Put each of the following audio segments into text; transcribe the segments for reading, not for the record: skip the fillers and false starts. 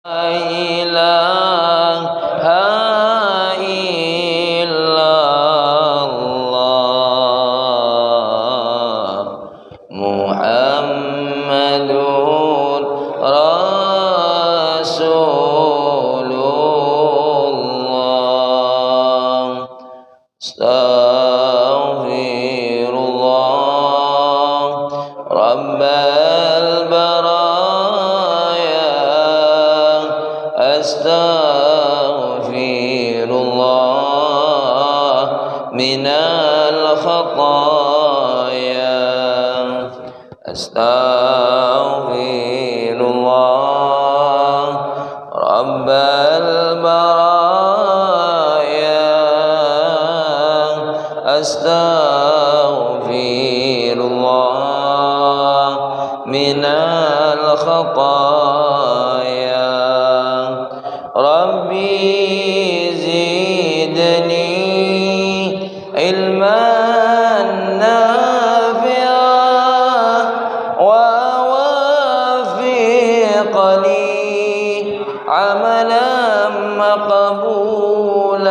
ilaha illallah Muhammadur Rasulullah Astaghfirullah Rabbal baraya Astaghfirullah minal khataya Astaghfirullah Rabbal baraya Astaghfirullah minal khataya Rabbi zidni ilman nafi'an wa wafiqni amalan maqbulan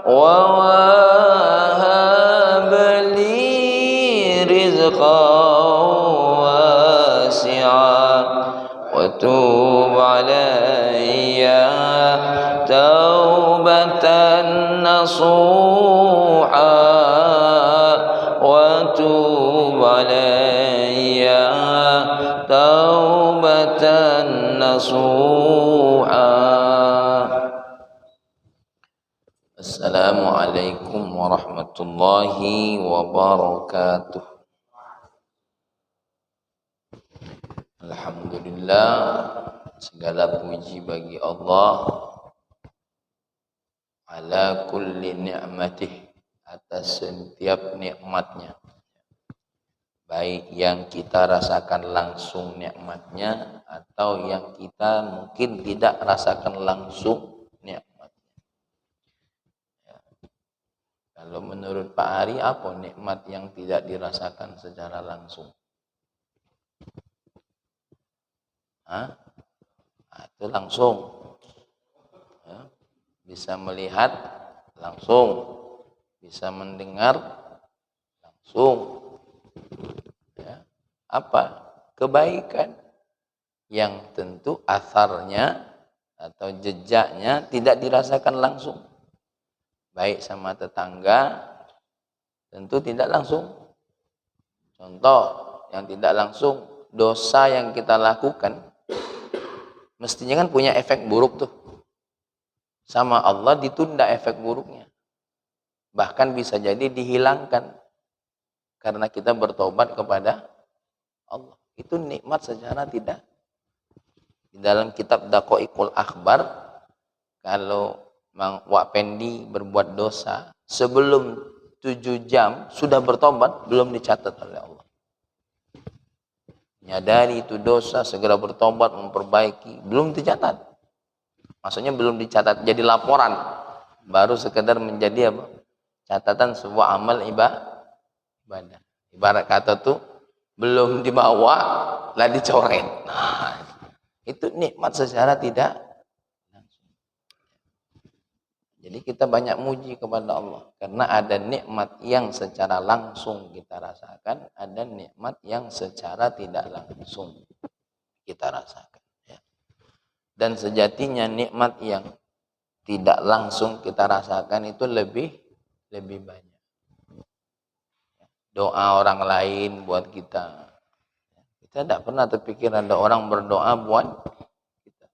wa wahab li rizqan wasi'an wa tub alayya taubatan nasuha wa tub alayya taubatan nasuha. Assalamualaikum warahmatullahi wabarakatuh. Alhamdulillah, segala puji bagi Allah ala kulli ni'matih, atas setiap nikmatnya, baik yang kita rasakan langsung nikmatnya atau yang kita mungkin tidak rasakan langsung nikmatnya. Ya. Kalau menurut Pak Ari, apa nikmat yang tidak dirasakan secara langsung? Hah? Itu langsung, ya. Bisa melihat langsung, bisa mendengar langsung, ya. Apa? Kebaikan yang tentu asarnya atau jejaknya tidak dirasakan langsung, baik sama tetangga tentu tidak langsung. Contoh yang tidak langsung, dosa yang kita lakukan mestinya kan punya efek buruk tuh. Sama Allah ditunda efek buruknya. Bahkan bisa jadi dihilangkan karena kita bertobat kepada Allah. Itu nikmat secara tidak. Di dalam kitab Daqaiqul Akhbar, kalau Mang Wak Pendi berbuat dosa sebelum 7 jam sudah bertobat, belum dicatat oleh Allah. Menyadari itu dosa, segera bertobat, memperbaiki, belum dicatat. Maksudnya belum dicatat jadi laporan, baru sekedar menjadi apa? Catatan sebuah amal ibadah. Ibarat kata tuh belum dibawa lah dicoret. Nah, itu nikmat secara tidak langsung. Jadi kita banyak muji kepada Allah karena ada nikmat yang secara langsung kita rasakan, ada nikmat yang secara tidak langsung kita rasakan. Ya. Dan sejatinya nikmat yang tidak langsung kita rasakan itu lebih banyak. Doa orang lain buat kita. Kita tidak pernah terpikir ada orang berdoa buat kita.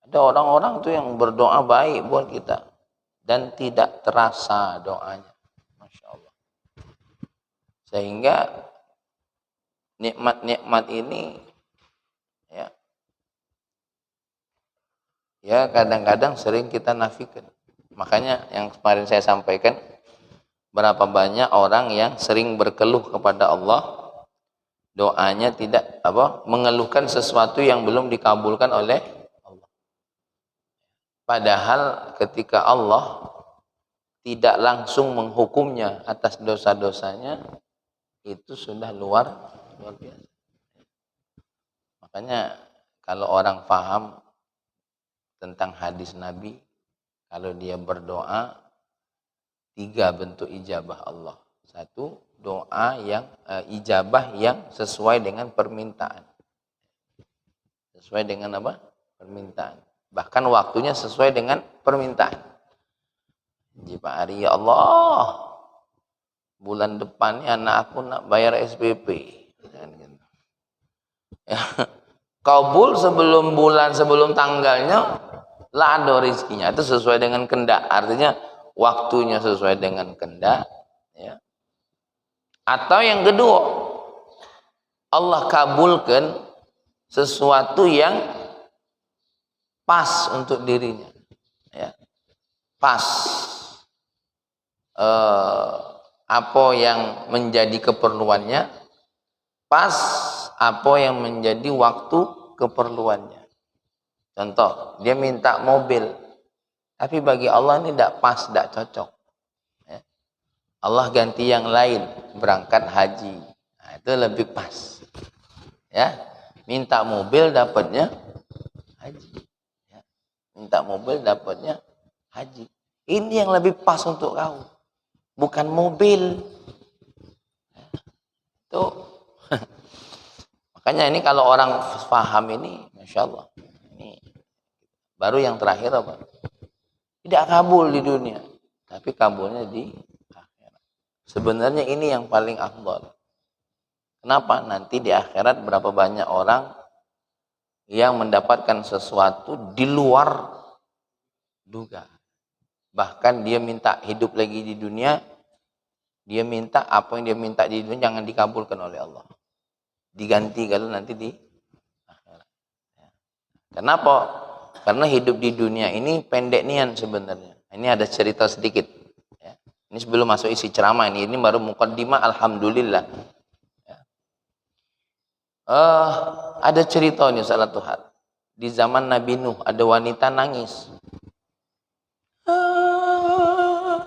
Ada orang-orang tuh yang berdoa baik buat kita dan tidak terasa doanya. Masya Allah. Sehingga nikmat-nikmat ini ya kadang-kadang sering kita nafikan. Makanya yang kemarin saya sampaikan, berapa banyak orang yang sering berkeluh kepada Allah, doanya tidak mengeluhkan sesuatu yang belum dikabulkan oleh Allah. Padahal ketika Allah tidak langsung menghukumnya atas dosa-dosanya, itu sudah luar biasa. Makanya kalau orang paham tentang hadis Nabi, kalau dia berdoa, 3 bentuk ijabah Allah. 1, doa yang ijabah yang sesuai dengan permintaan. Sesuai dengan apa? Permintaan. Bahkan waktunya sesuai dengan permintaan. Pak Ari, ya Allah, bulan depan anak aku nak bayar SPP. Ya. Kabul sebelum bulan, sebelum tanggalnya, lah ada rizkinya. Itu sesuai dengan kehendak. Artinya waktunya sesuai dengan kehendak. Ya. Atau yang kedua, Allah kabulkan sesuatu yang pas untuk dirinya. Ya. Pas. Apa yang menjadi keperluannya, pas apa yang menjadi waktu keperluannya. Contoh, dia minta mobil, tapi bagi Allah ini tidak pas, tidak cocok. Ya. Allah ganti yang lain, berangkat haji. Nah, itu lebih pas. Ya, minta mobil dapatnya haji. Ya. Minta mobil dapatnya haji. Ini yang lebih pas untuk kau, bukan mobil. Itu makanya ini kalau orang paham ini, masya Allah. Ini baru yang terakhir apa? Tidak kabul di dunia, tapi kabulnya di akhirat. Sebenarnya ini yang paling afdal. Kenapa? Nanti di akhirat berapa banyak orang yang mendapatkan sesuatu di luar duga. Bahkan dia minta hidup lagi di dunia, dia minta apa yang dia minta di dunia jangan dikabulkan oleh Allah, diganti kalau nanti di akhirat. Kenapa? Karena hidup di dunia ini pendek nian sebenarnya. Ini ada cerita sedikit. Ya. Ini sebelum masuk isi ceramah ini baru muqaddimah. Alhamdulillah. Ya. Ada cerita nih salah Tuhan. Di zaman Nabi Nuh ada wanita nangis.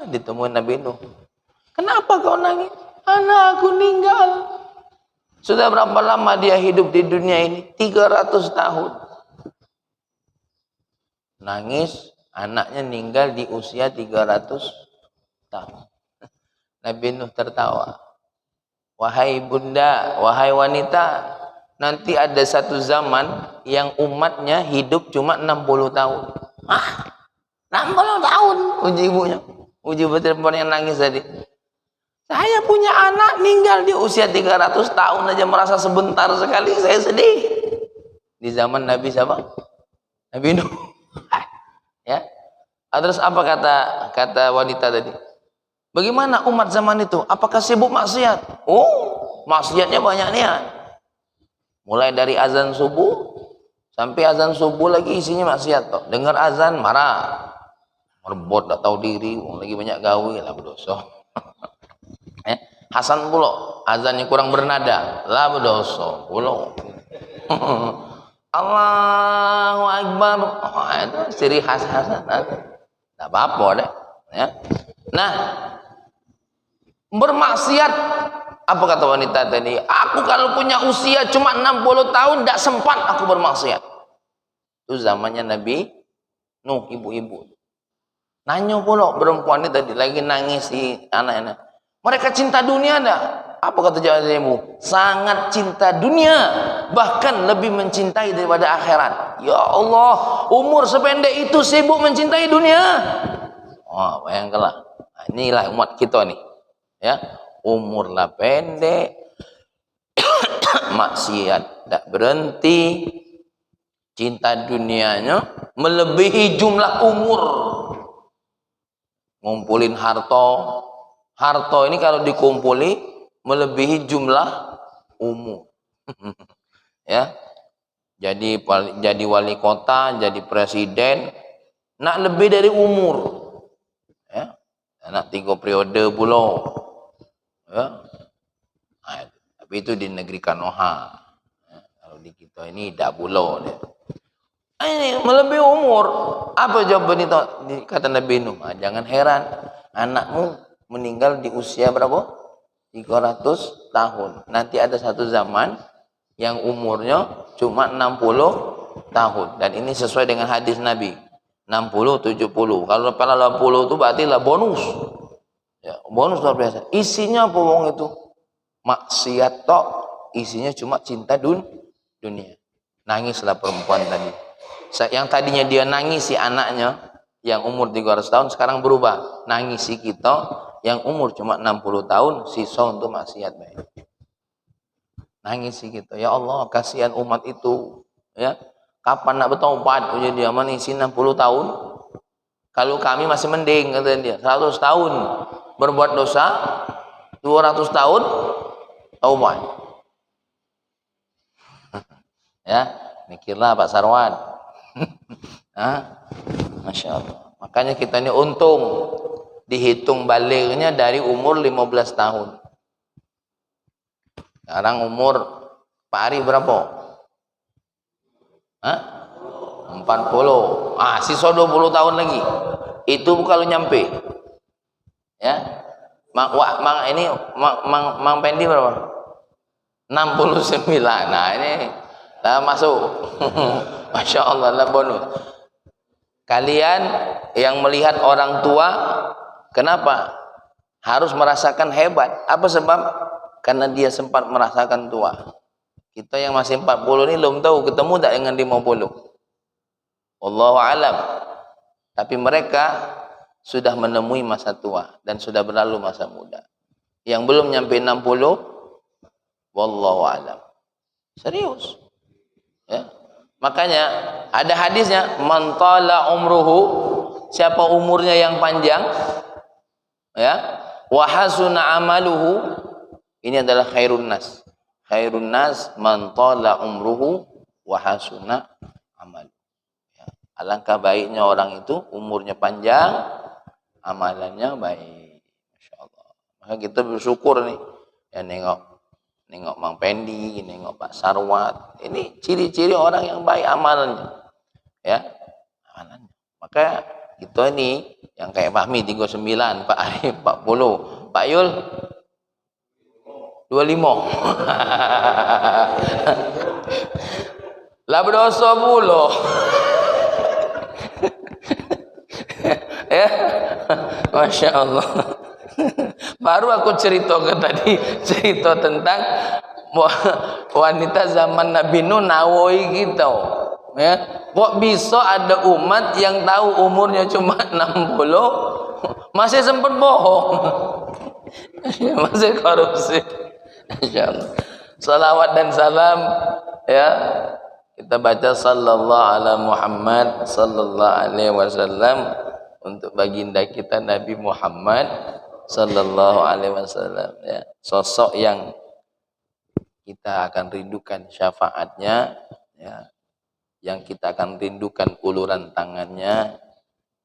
Ditemuin Nabi Nuh. Kenapa kau nangis? Anak aku meninggal. Sudah berapa lama dia hidup di dunia ini? 300 tahun. Nangis, anaknya meninggal di usia 300 tahun. Nabi Nuh tertawa. Wahai bunda, wahai wanita, nanti ada satu zaman yang umatnya hidup cuma 60 tahun. 60 tahun, uji ibunya. Uji perempuan yang nangis tadi. Saya punya anak meninggal di usia 300 tahun aja merasa sebentar sekali, saya sedih. Di zaman Nabi siapa? Nabi Nuh. Ya. Terus apa kata wanita tadi? Bagaimana umat zaman itu? Apakah sibuk maksiat? Oh, maksiatnya banyak niat. Mulai dari azan subuh sampai azan subuh lagi isinya maksiat toh. Dengar azan marah. Merbot tak tahu diri, lagi banyak gawe lah berdosa. Hasan pula azannya kurang bernada, lah berdosa pula. Allahu Akbar. Itu ciri khas Hasan. Tak apa-apa deh. Ya. Nah, bermaksiat, apa kata wanita tadi? Aku kalau punya usia cuma 60 tahun tidak sempat aku bermaksiat. Itu zamannya Nabi Nuh, ibu-ibu. Nanya pula perempuan ini tadi lagi nangis si anak-anak. Mereka cinta dunia enggak? Apa kata jawabanmu? Sangat cinta dunia, bahkan lebih mencintai daripada akhirat. Ya Allah, umur sependek itu sibuk mencintai dunia. Oh, bayangkanlah. Nah, inilah umat kita nih. Ya, umurlah pendek, maksiat tak berhenti, cinta dunianya melebihi jumlah umur. Ngumpulin harta ini kalau dikumpuli melebihi jumlah umur. Ya, jadi wali kota, jadi presiden, nak lebih dari umur. Ya, nak 3 periode pula. Ya, nah, tapi itu di negeri Kanoha. Ya, kalau di kita ini dak pula dia. Ini melebihi umur. Apa jawaban itu? Kata Nabi Nuh, jangan heran anakmu meninggal di usia berapa? 300 tahun. Nanti ada satu zaman yang umurnya cuma 60 tahun. Dan ini sesuai dengan hadis Nabi 60 70. Kalau level 80 itu berarti lah bonus. Ya, bonus luar biasa. Isinya apa wong itu? Maksiat tok, isinya cuma cinta dunia. Nangislah perempuan tadi. Yang tadinya dia nangisi anaknya yang umur 300 tahun sekarang berubah. Nangisi kita yang umur cuma 60 tahun sisa untuk maksiat. Nangisi kita. Ya Allah, kasihan umat itu. Ya. Kapan nak bertobat? Ujar dia, menisi 60 tahun. Kalau kami masih mending, kata dia. 100 tahun berbuat dosa, 200 tahun taubat. Ya, mikirlah Pak Sarwan. Masya Allah. Makanya kita ini untung dihitung baliknya dari umur 15 tahun. Sekarang umur Pak Ari berapa? 40. Sisa 20 tahun lagi. Itu kalau nyampe. Ya. Mang Pendi berapa? 69. Nah, ini lah masuk. Masya Allah lah bonus. Kalian yang melihat orang tua, kenapa? Harus merasakan hebat. Apa sebab? Karena dia sempat merasakan tua. Kita yang masih 40 ini belum tahu ketemu tak dengan 50. Wallahu alam. Tapi mereka sudah menemui masa tua dan sudah berlalu masa muda. Yang belum nyampe 60, wallahu alam. Serius. Ya. Makanya ada hadisnya, man tala umruhu, siapa umurnya yang panjang, ya, wa hasuna amaluhu, ini adalah khairun nas. Khairun nas man tala umruhu wa hasuna amal. Ya. Alangkah baiknya orang itu umurnya panjang, amalannya baik. Masya Allah. Maka kita bersyukur nih. Ya nengok Mang Pendi, nengok Pak Sarwat. Ini ciri-ciri orang yang baik amalannya. Ya, amalannya. Maka kita ini yang kayak Pak Mi 39, Pak Arif 40, Pak Yul 25. Lah berdosa pula. Ya. Masya Allah. Baru aku cerita tentang wanita zaman Nabi Nuh nawoi gitu. Ya. Kok bisa ada umat yang tahu umurnya cuma 60 masih sempat bohong. Masih korupsi. Insyaallah. Salawat dan salam ya kita baca sallallahu ala Muhammad sallallahu alaihi wasallam untuk baginda kita Nabi Muhammad sallallahu alaihi wasallam ya. Sosok yang kita akan rindukan syafaatnya ya. Yang kita akan rindukan uluran tangannya,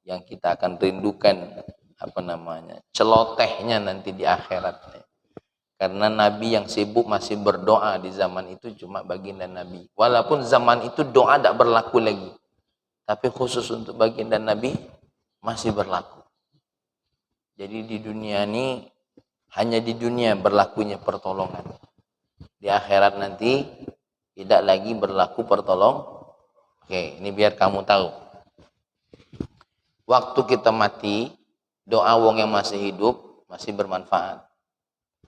yang kita akan rindukan celotehnya nanti di akhirat. Karena Nabi yang sibuk masih berdoa di zaman itu cuma baginda Nabi. Walaupun zaman itu doa tidak berlaku lagi. Tapi khusus untuk baginda Nabi masih berlaku. Jadi di dunia ini, hanya di dunia berlakunya pertolongan. Di akhirat nanti tidak lagi berlaku pertolongan. Oke, ini biar kamu tahu. Waktu kita mati, doa wong yang masih hidup masih bermanfaat.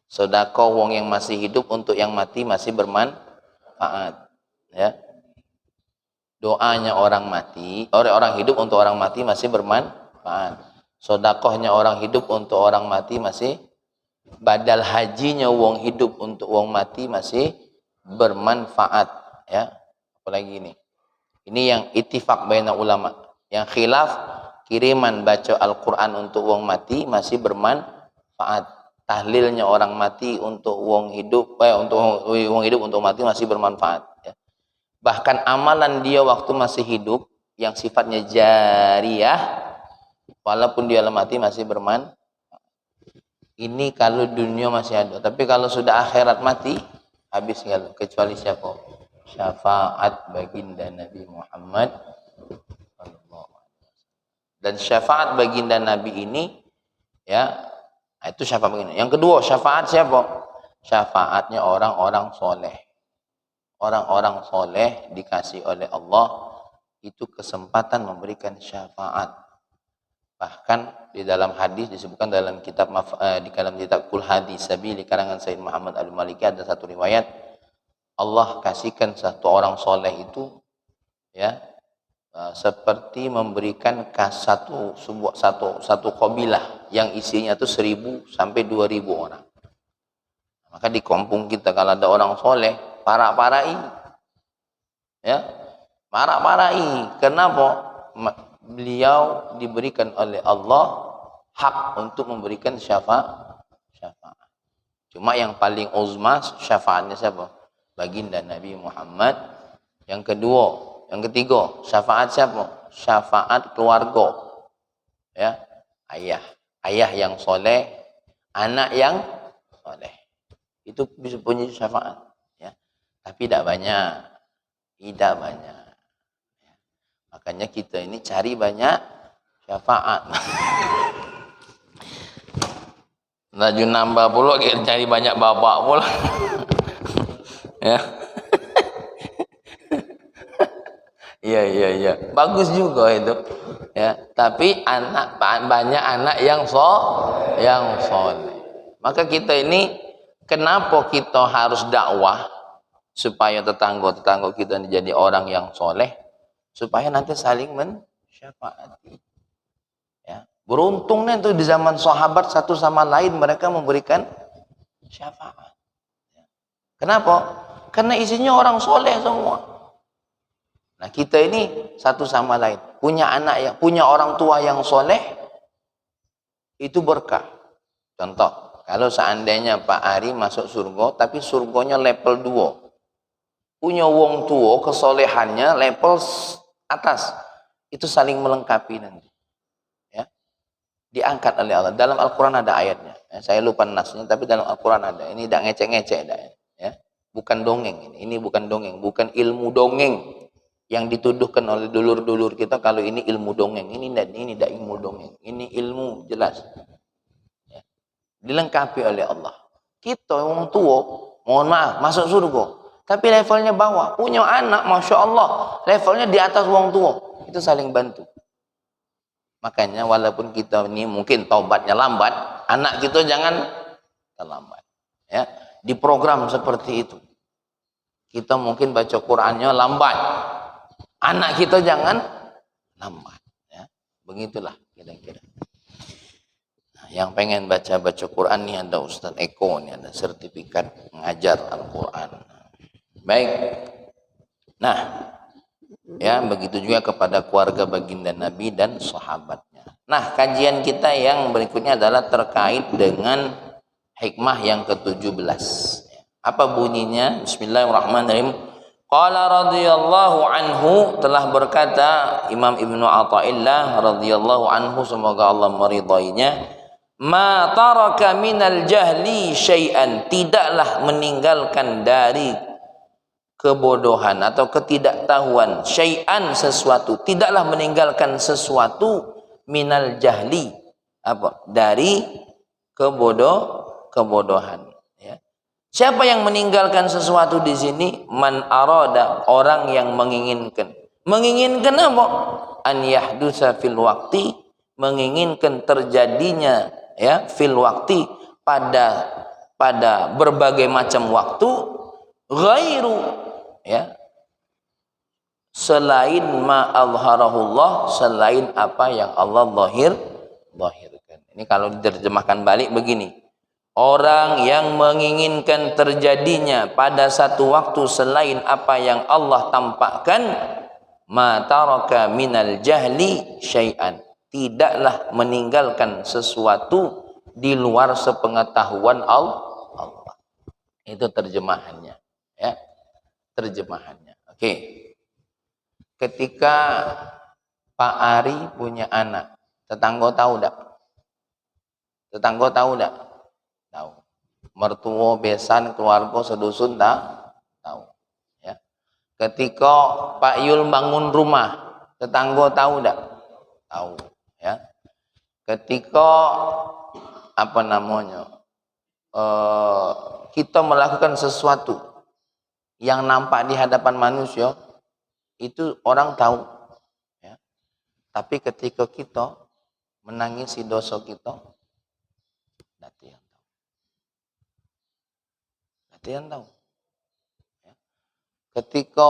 Sedekah wong yang masih hidup untuk yang mati masih bermanfaat. Ya. Doanya orang mati, orang hidup untuk orang mati masih bermanfaat. Sedekahnya orang hidup untuk orang mati masih, badal hajinya wong hidup untuk wong mati masih bermanfaat. Ya. Apalagi ini. Ini yang ittifaq baina ulama. Yang khilaf, kiriman baca Al-Quran untuk wong mati masih bermanfaat. Tahlilnya orang mati untuk wong hidup, untuk wong hidup untuk mati masih bermanfaat. Ya. Bahkan amalan dia waktu masih hidup yang sifatnya jariyah, walaupun dia mati masih bermanfaat. Ini kalau dunia masih ada. Tapi kalau sudah akhirat mati, habis kalau kecuali siapa? Syafaat baginda Nabi Muhammad. Dan syafaat baginda Nabi ini, ya. Itu syafaat begini. Yang kedua, syafaat siapa? Syafaatnya orang-orang soleh. orang-orang soleh dikasih oleh Allah itu kesempatan memberikan syafaat. Bahkan di dalam hadis disebutkan dalam kitab di dalam kitab Kul Hadis Sabili karangan Sayyid Muhammad Al-Maliki ada satu riwayat Allah kasihkan satu orang soleh itu ya seperti memberikan satu kabilah yang isinya itu 1.000 sampai 2.000 orang. Maka di kampung kita kalau ada orang soleh, parak-parai, ya, parak-parai. Kenapa? Beliau diberikan oleh Allah hak untuk memberikan syafaat. Cuma yang paling uzma syafaatnya siapa? Baginda Nabi Muhammad. Yang ketiga, syafaat siapa? Syafaat keluarga. Ya, ayah yang soleh, anak yang soleh. Itu bisa punya syafaat, ya. Tapi tidak banyak. Ya. Makanya kita ini cari banyak syafaat. Laju nambah pula kita cari banyak bapak pula. Ya. Iya. Bagus juga itu. Ya, tapi banyak anak yang soleh. Maka kita ini kenapa kita harus dakwah supaya tetangga-tetangga kita menjadi orang yang soleh, supaya nanti saling mensyafaati. Ya, beruntungnya itu di zaman sahabat satu sama lain mereka memberikan syafaat. Kenapa? Karena isinya orang soleh semua. Nah kita ini satu sama lain punya punya orang tua yang soleh itu berkah. Contoh. Kalau seandainya Pak Ari masuk surga, tapi surganya level 2. Punya wong tua, kesolehannya level atas. Itu saling melengkapi nanti. Ya. Diangkat oleh Allah. Dalam Al-Quran ada ayatnya. Ya, saya lupa nasnya, tapi dalam Al-Quran ada. Ini tidak ngecek-ngecek. Ya. Bukan dongeng. Ini bukan dongeng. Bukan ilmu dongeng. Yang dituduhkan oleh dulur-dulur kita kalau ini ilmu dongeng. Ini tidak ilmu dongeng. Ini ilmu jelas. Dilengkapi oleh Allah. Kita orang tua, mohon maaf, masuk surga, tapi levelnya bawah, punya anak, masya Allah, levelnya di atas orang tua, itu saling bantu. Makanya walaupun kita ini mungkin taubatnya lambat, anak kita jangan terlambat. Ya, diprogram seperti itu. Kita mungkin baca Qurannya lambat, anak kita jangan lambat. Ya, begitulah kira-kira. Yang pengen baca Quran nih ada Ustadz Eko nih, ada sertifikat mengajar Al-Quran. Baik. Nah, ya begitu juga kepada keluarga baginda Nabi dan sahabatnya. Nah, kajian kita yang berikutnya adalah terkait dengan hikmah yang ke-17. Apa bunyinya? Bismillahirrahmanirrahim. Qala radhiyallahu anhu, telah berkata Imam Ibnu Athaillah radhiyallahu anhu, semoga Allah meridainya, ma taraka minal jahli syai'an, tidaklah meninggalkan dari kebodohan atau ketidaktahuan, syai'an sesuatu, tidaklah meninggalkan sesuatu, minal jahli apa? Dari kebodohan. Ya. Siapa yang meninggalkan sesuatu di sini? Man arada, orang yang menginginkan. Menginginkan apa? An yahdusa fil waqti, menginginkan terjadinya ya fil waqti pada berbagai macam waktu, ghairu ya selain ma azharahullah, selain apa yang Allah zahirkan. Ini kalau diterjemahkan balik begini, orang yang menginginkan terjadinya pada satu waktu selain apa yang Allah tampakkan, ma taraka minal jahli syai'an, tidaklah meninggalkan sesuatu di luar sepengetahuan Allah. Itu terjemahannya, ya. Terjemahannya. Oke. Ketika Pak Ari punya anak, tetangga tahu enggak? Tetangga tahu enggak? Tahu. Mertua, besan, keluarga, sedusun tahu. Ya. Ketika Pak Yul bangun rumah, tetangga tahu enggak? Tahu. Ya, ketika kita melakukan sesuatu, yang nampak di hadapan manusia itu orang tahu, ya. Tapi ketika kita menangisi dosa kita, nanti yang tahu. Ya. Ketika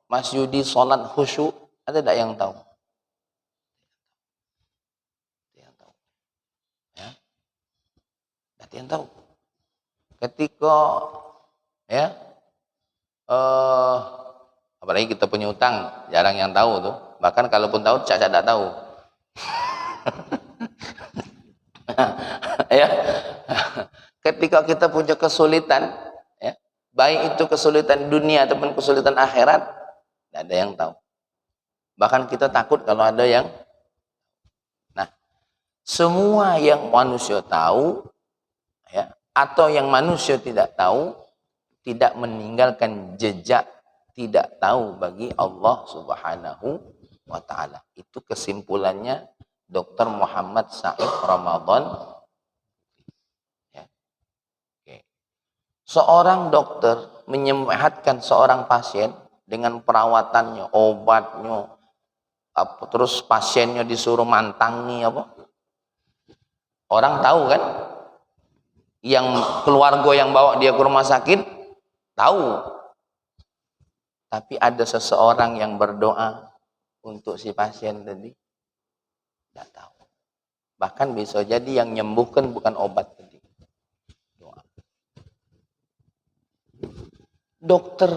Mas Yudi sholat khusyuk, ada tidak yang tahu? Yang tahu. Ya. Nanti yang tahu. Ketika ya apalagi kita punya utang, jarang yang tahu tuh. Bahkan kalaupun tahu, Caca tidak tahu. Ya. Ketika kita punya kesulitan, ya, baik itu kesulitan dunia ataupun kesulitan akhirat, tidak ada yang tahu. Bahkan kita takut kalau ada yang. Nah, semua yang manusia tahu, ya, atau yang manusia tidak tahu, tidak meninggalkan jejak tidak tahu bagi Allah Subhanahu wa Ta'ala. Itu kesimpulannya Dr. Muhammad Said Ramadan. Ya. Oke. Seorang dokter menyehatkan seorang pasien dengan perawatannya, obatnya, terus pasiennya disuruh mantangi apa? Orang tahu kan? Yang keluarga yang bawa dia ke rumah sakit tahu. Tapi ada seseorang yang berdoa untuk si pasien tadi, tidak tahu. Bahkan bisa jadi yang menyembuhkan bukan obat tadi, doa. Dokter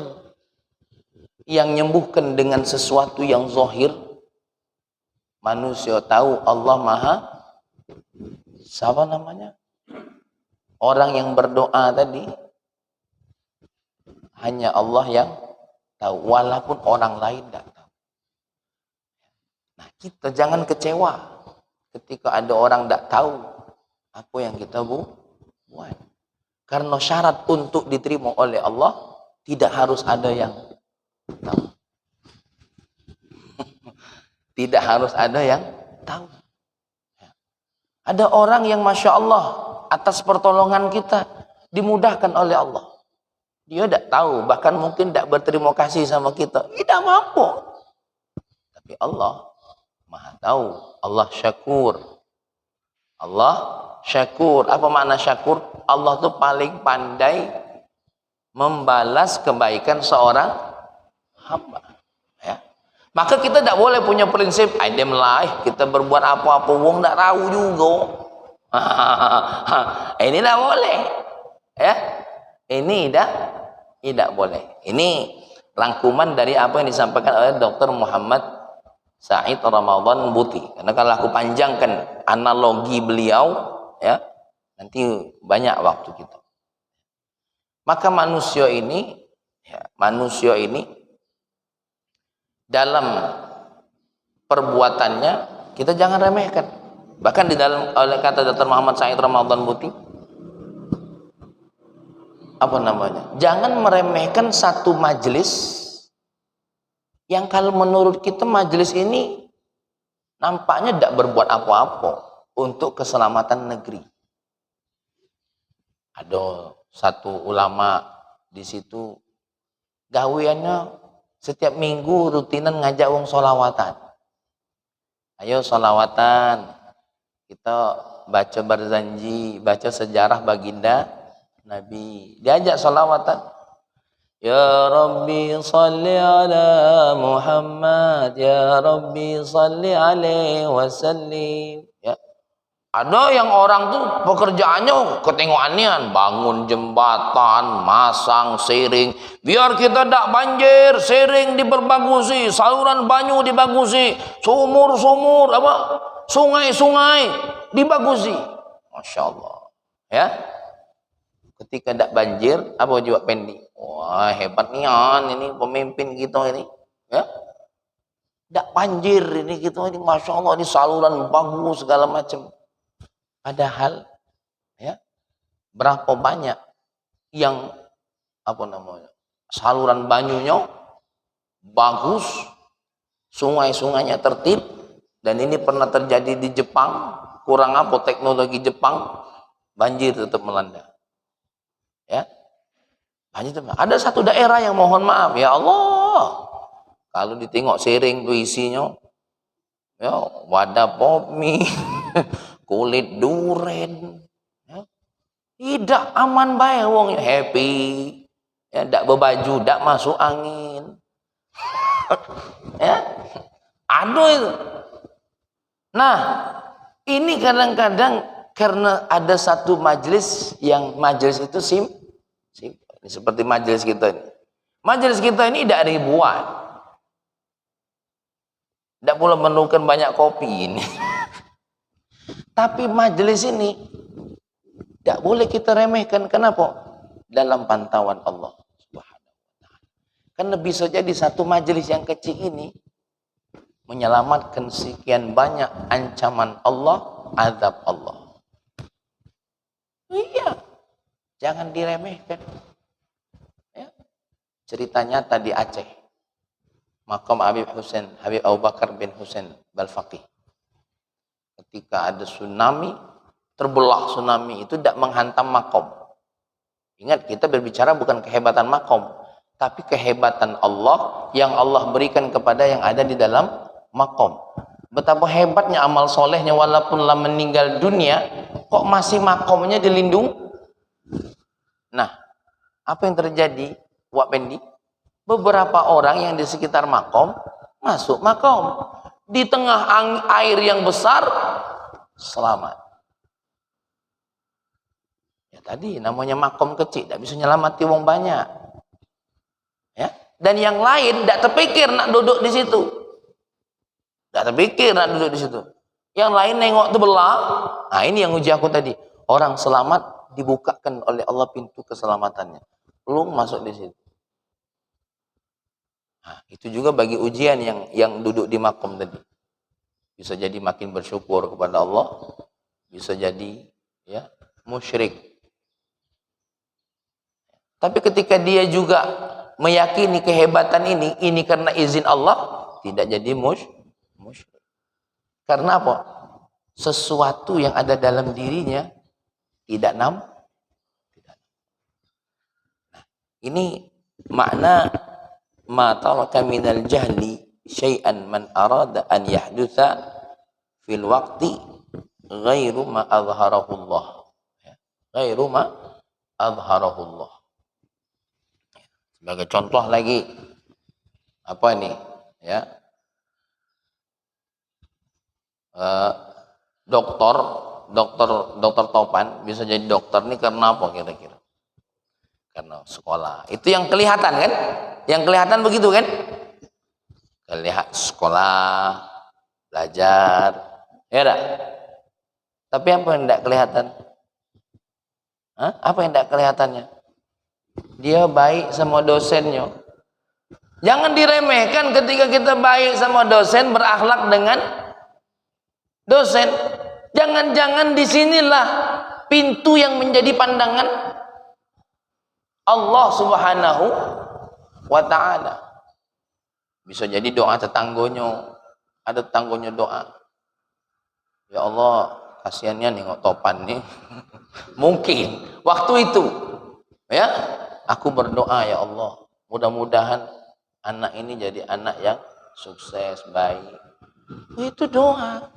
yang menyembuhkan dengan sesuatu yang zahir, manusia tahu Allah Maha, siapa namanya? Orang yang berdoa tadi, hanya Allah yang tahu, walaupun orang lain tidak tahu. Nah, kita jangan kecewa ketika ada orang tidak tahu apa yang kita buat. Karena syarat untuk diterima oleh Allah tidak harus ada yang tahu. Tidak harus ada yang tahu. Ada orang yang Masya Allah atas pertolongan kita dimudahkan oleh Allah. Dia tidak tahu, bahkan mungkin tidak berterima kasih sama kita. Tidak mampu. Tapi Allah Maha tahu. Allah syakur. Allah syakur. Apa makna syakur? Allah itu paling pandai membalas kebaikan seorang hamba. Ya. Maka kita tidak boleh punya prinsip, idem lah, kita berbuat apa-apa, wong tidak tahu juga. Ini tidak boleh. Ya. Ini tidak boleh. Ini rangkuman dari apa yang disampaikan oleh Dr. Muhammad Said Ramadan Buti. Karena kalau aku panjangkan analogi beliau, ya, nanti banyak waktu kita. Maka manusia ini dalam perbuatannya kita jangan remehkan. Bahkan di dalam oleh kata Dr. Muhammad Said Ramadan Buti, apa namanya? Jangan meremehkan satu majelis yang kalau menurut kita majelis ini nampaknya tidak berbuat apa-apa untuk keselamatan negeri. Ada satu ulama di situ gaweannya setiap minggu rutinan ngajak wong sholawatan. Ayo sholawatan, kita baca berzanji, baca sejarah baginda Nabi, diajak sholawatan. Ya Rabbi salli ala Muhammad, Ya Rabbi salli alaihi wasallim. Ya. Ada yang orang tuh pekerjaannya ketengokannya bangun jembatan, masang sering, biar kita tidak banjir, sering diperbagusi, saluran banyu dibagusi, sumur-sumur apa, sungai-sungai dibagusi. Masya Allah. Ya. Ketika tidak banjir, apa juga pending. Wah, hebat nian ini pemimpin kita ini. Ya. Tidak banjir ini kita ini, Masya Allah, di saluran bagus segala macam. Padahal, ya, berapa banyak yang apa namanya, saluran banyunya bagus, sungai-sungainya tertib, dan ini pernah terjadi di Jepang. Kurang apa teknologi Jepang, banjir tetap melanda. Ya, Ada satu daerah yang mohon maaf, ya Allah, kalau ditengok sering tuh isinya, ya wadah pop mie, kulit duren, ya, tidak aman bae wong happy, ya ndak berbaju, ndak masuk angin, ya aduh itu. Nah, ini kadang-kadang karena ada satu majelis yang majelis itu seperti majelis kita ini. Majelis kita ini tidak ribuan. Tidak pula memerlukan banyak kopi ini. Tapi majelis ini tidak boleh kita remehkan. Kenapa? Dalam pantauan Allah Subhanahu wa taala. Karena bisa jadi satu majelis yang kecil ini menyelamatkan sekian banyak ancaman Allah, azab Allah. Iya, jangan diremehkan. Ya. Cerita nyata di Aceh, makam Habib Abu Bakar bin Husain Balfaqih. Ketika ada tsunami, terbelah tsunami itu tidak menghantam makom. Ingat, kita berbicara bukan kehebatan makom, tapi kehebatan Allah yang Allah berikan kepada yang ada di dalam makom. Betapa hebatnya amal solehnya, walaupun lah meninggal dunia, kok masih makomnya dilindungi. Nah, apa yang terjadi, Wak Pendi? Beberapa orang yang di sekitar makom masuk makom, di tengah air yang besar selamat. Ya tadi namanya makom kecil, tidak bisa nyelamati wong banyak. Ya, dan yang lain tidak terpikir nak duduk di situ. Tidak terpikir nak duduk di situ. Yang lain nengok terbelah. Nah, ini yang uji aku tadi. Orang selamat dibukakan oleh Allah pintu keselamatannya. Belum masuk di situ. Nah, itu juga bagi ujian yang duduk di makom tadi. Bisa jadi makin bersyukur kepada Allah. Bisa jadi ya musyrik. Tapi ketika dia juga meyakini kehebatan ini karena izin Allah, tidak jadi musyrik. Karena apa? Sesuatu yang ada dalam dirinya tidak nampak. Nah, ini makna ma taraka minal jahli syai'an man arada an yahdutha fil waqti ghairu ma azharahullah. Ghairu ma azharahullah. Sebagai contoh lagi, apa ini? Ya. Dokter Topan bisa jadi dokter ini karena apa kira-kira? Karena sekolah. Itu yang kelihatan kan? Yang kelihatan begitu kan? Kelihatan sekolah, belajar, ya enggak? Tapi apa yang tidak kelihatan? Hah? Apa yang tidak kelihatannya? Dia baik sama dosennya. Jangan diremehkan ketika kita baik sama dosen, berakhlak dengan dosen. Jangan-jangan disinilah pintu yang menjadi pandangan Allah Subhanahu wa ta'ala. Bisa jadi doa tetanggonya, ada tetanggonya doa, ya Allah kasihannya nengok Topan nih. Mungkin waktu itu ya aku berdoa, ya Allah mudah-mudahan anak ini jadi anak yang sukses, baik. Itu doa.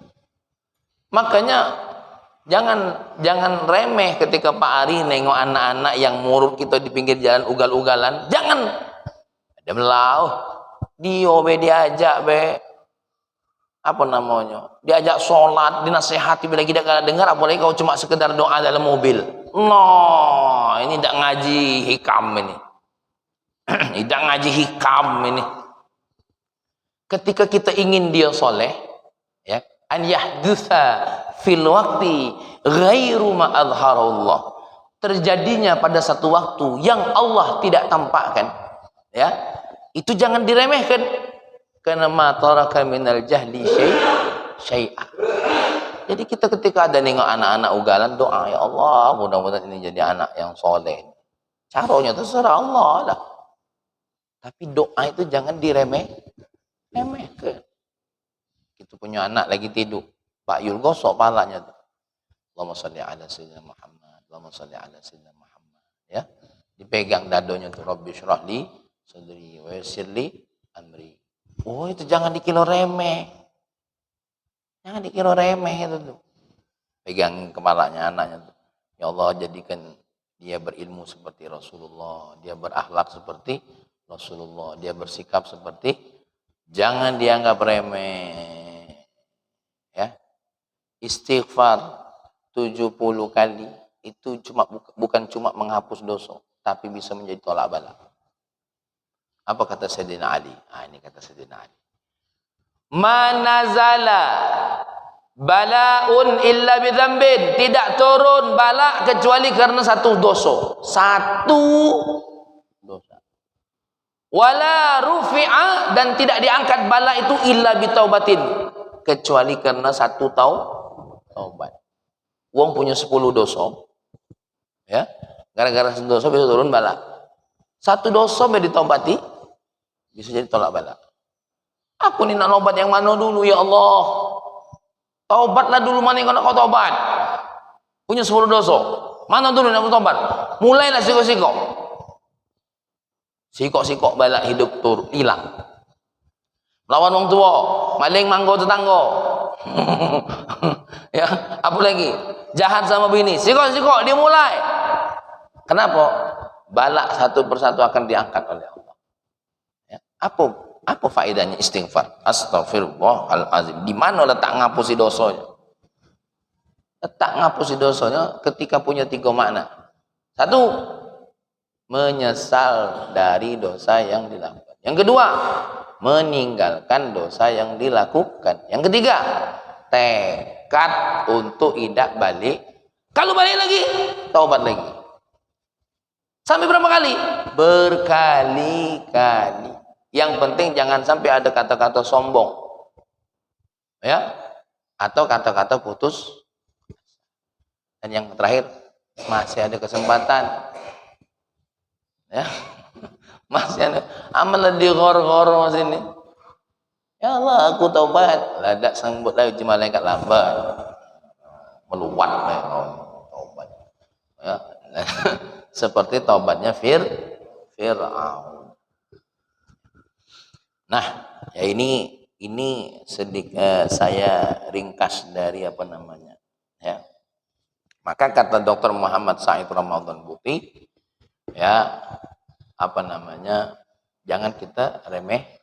Makanya jangan remeh ketika Pak Ari nengok anak-anak yang murut kita di pinggir jalan ugal-ugalan. Jangan. Dia melau. Diajak be. Apa namanya? Diajak sholat, dinasehati bila kita kada dengar, apalagi kau cuma sekedar doa dalam mobil. No, ini tidak ngaji hikam ini. Tidak ngaji hikam ini. Ketika kita ingin dia soleh, ya, an yahdutha fil waqti ghairu ma azharallah, terjadinya pada satu waktu yang Allah tidak tampakkan, ya, itu jangan diremehkan. Karena ma taraka minal jahli syai'a. Jadi kita ketika ada nengok anak-anak ugalan, doa, ya Allah mudah-mudahan ini jadi anak yang soleh. Caranya terserah Allah lah. Tapi doa itu jangan diremehkan. Itu punya anak lagi tidur, Pak Yul gosok palanya tuh. Allahumma sholli ala sayyidina Muhammad, Allahumma sholli ala sayyidina Muhammad, ya. Dipegang dadonya tuh, Rabbi syrah li sadri wa yassir li amri. Oh, itu jangan dikira remeh. Jangan dikira remeh itu tuh. Pegang kepalanya anaknya tuh. Ya Allah, jadikan dia berilmu seperti Rasulullah, dia berakhlak seperti Rasulullah, dia bersikap seperti, jangan dianggap remeh. Ya. Istighfar 70 kali itu bukan cuma menghapus dosa, tapi bisa menjadi tolak bala. Apa kata Sayyidina Ali? Ini kata Sayyidina Ali. Manazala balaun illa bidzambin, tidak turun bala kecuali karena satu dosa. Satu dosa. Wala rufi'a, dan tidak diangkat bala itu illa bitaubatin, kecuali karena satu taubat. Wong punya 10 dosa. Ya. Gara-gara satu dosa bisa turun bala. Satu dosa bisa ditaubati, bisa jadi tolak bala. Aku ni nak taubat yang mana dulu ya Allah? Taubatlah dulu, mana yang kau taubat? Punya 10 dosa. Mana dulu nak taubat? Mulailah sikok-sikok. Sikok-sikok bala hidup hilang. Melawan orang tua, maling manggo tetangga. Ya, apa lagi? Jahat sama bini. Sikok-sikok dia mulai. Kenapa? Bala satu persatu akan diangkat oleh Allah. Ya. Apa faedahnya istighfar? Astaghfirullahalazim. Di mana letak ngapusi dosanya? Letak ngapusi dosanya ketika punya 3 makna. 1, menyesal dari dosa yang dilakukan. Yang kedua, meninggalkan dosa yang dilakukan. Yang ketiga, tekad untuk tidak balik. Kalau balik lagi, taubat lagi. Sampai berapa kali? Berkali-kali. Yang penting jangan sampai ada kata-kata sombong, ya, atau kata-kata putus. Dan yang terakhir, masih ada kesempatan, ya, masih ada. Amal di gor-gor masih ini. Ya Allah, aku taubat. Ladak sambut lagi malaikat lambat, meluat taubat. Ya. Seperti taubatnya Fir'aun. Nah, ya ini sedikit saya ringkas dari apa namanya, ya. Maka kata Dr. Muhammad Said Ramadan Buti, ya, apa namanya, jangan kita remehkan.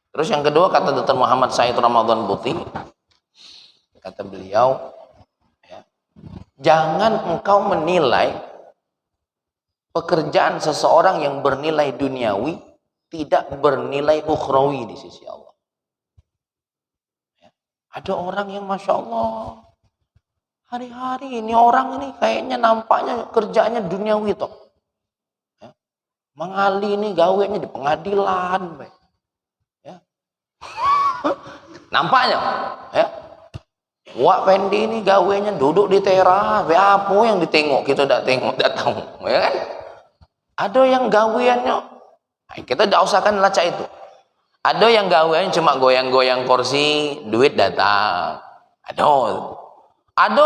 Terus yang kedua kata Dr. Muhammad Said Ramadan Buti, kata beliau, ya, jangan engkau menilai pekerjaan seseorang yang bernilai duniawi tidak bernilai ukhrawi di sisi Allah. Ya. Ada orang yang Masya Allah, hari-hari ini orang ini kayaknya nampaknya kerjanya duniawi toh. Ya. Mengali ini gawenya di pengadilan. Ya. Nampaknya. Ya. Wak Pendi ini gawenya duduk di teras. Apa yang ditengok, kita tidak tengok, tidak tahu. Ya kan? Ada yang gaweannya, kita tidak usahkan lacak itu. Ada yang gaweannya cuma goyang-goyang kursi, duit datang. Ada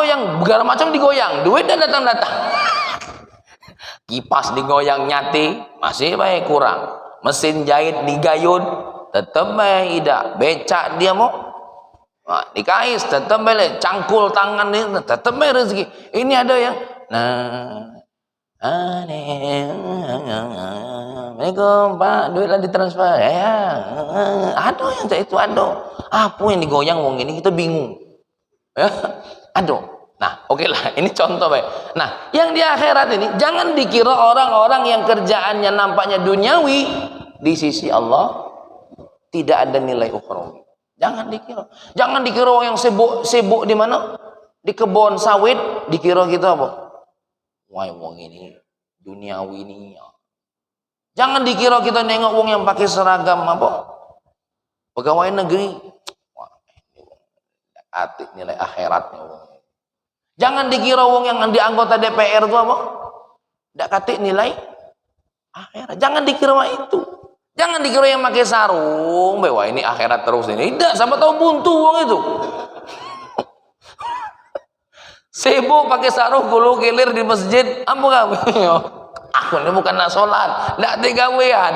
yang segala macam digoyang, duit dan datang-datang. Kipas digoyang nyati, masih baik kurang. Mesin jahit digayun, tetap baik tidak. Becak dia mau, dikais, tetap baik. Cangkul tangan dia, tetap baik rezeki. Ini ada yang, Assalamualaikum Pak, duitlah ditransfer. Ya, ada yang itu ada. Apa yang digoyang wong ini, kita bingung. Ya, ada. Nah, oke lah, ini contoh baik. Nah, yang di akhirat ini jangan dikira orang-orang yang kerjaannya nampaknya duniawi, di sisi Allah tidak ada nilai ukhrawi. Jangan dikira. Jangan dikira orang yang sibuk di mana? Di kebun sawit, dikira kita apa? Wah, wong ini duniawi ini. Jangan dikira kita nengok wong yang pakai seragam apa? Pegawai negeri. Wah, ini wong atik nilai akhiratnya wong. Jangan dikira wong yang di anggota DPR itu apa? Tidak katik nilai akhirat. Jangan dikira itu. Jangan dikira yang pakai sarung, wah ini akhirat terus ini. Tidak, sama tahu buntu wong itu. Sibuk pakai sarung gulu gilir di masjid, apa kamu? Aku ini bukan nak sholat, nak tegawean,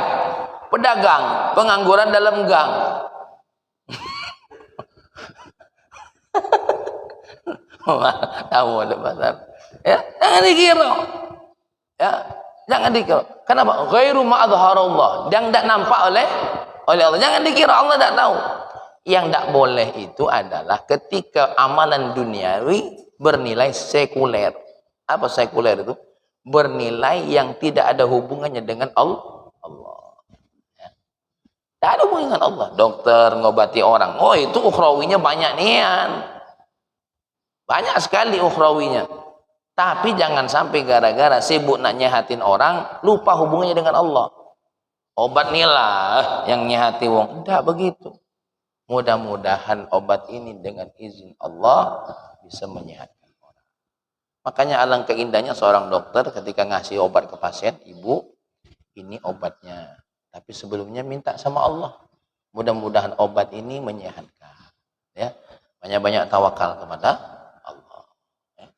pedagang, pengangguran dalam gang. Tahu ada pasar. Ya, jangan dikira. Ya, jangan dikira. Kenapa? Ghairu ma'adharallah. Yang tidak nampak oleh Allah. Jangan dikira Allah tidak tahu. Yang tidak boleh itu adalah ketika amalan duniawi bernilai sekuler. Apa sekuler itu? Bernilai yang tidak ada hubungannya dengan Allah. Ya. Tidak ada hubungannya dengan Allah. Dokter ngobati orang. Oh, itu ukhrawinya banyak nian. Banyak sekali ukhrawinya. Tapi jangan sampai gara-gara sibuk nak nyehatin orang, lupa hubungannya dengan Allah. Obat nilah yang nyehati wong. Tidak begitu. Mudah-mudahan obat ini dengan izin Allah bisa menyehatkan orang. Makanya alangkah indahnya seorang dokter ketika ngasih obat ke pasien, ibu, ini obatnya. Tapi sebelumnya minta sama Allah. Mudah-mudahan obat ini menyehatkan. Ya, banyak-banyak tawakal kepada Allah. Ya.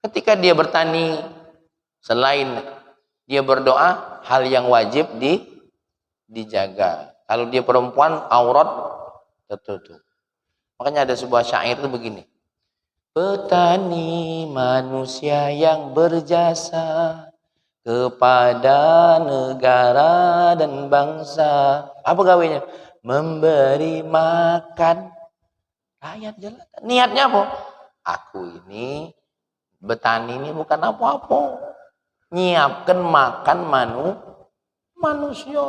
Ketika dia bertani, selain dia berdoa, hal yang wajib dijaga. Kalau dia perempuan, aurat tertutup. Makanya ada sebuah syair itu begini. Petani manusia yang berjasa kepada negara dan bangsa. Apa gawainya? Memberi makan rakyat jelata. Niatnya apa? Aku ini bertani ini bukan apa-apa. Nyiapkan makan manusia.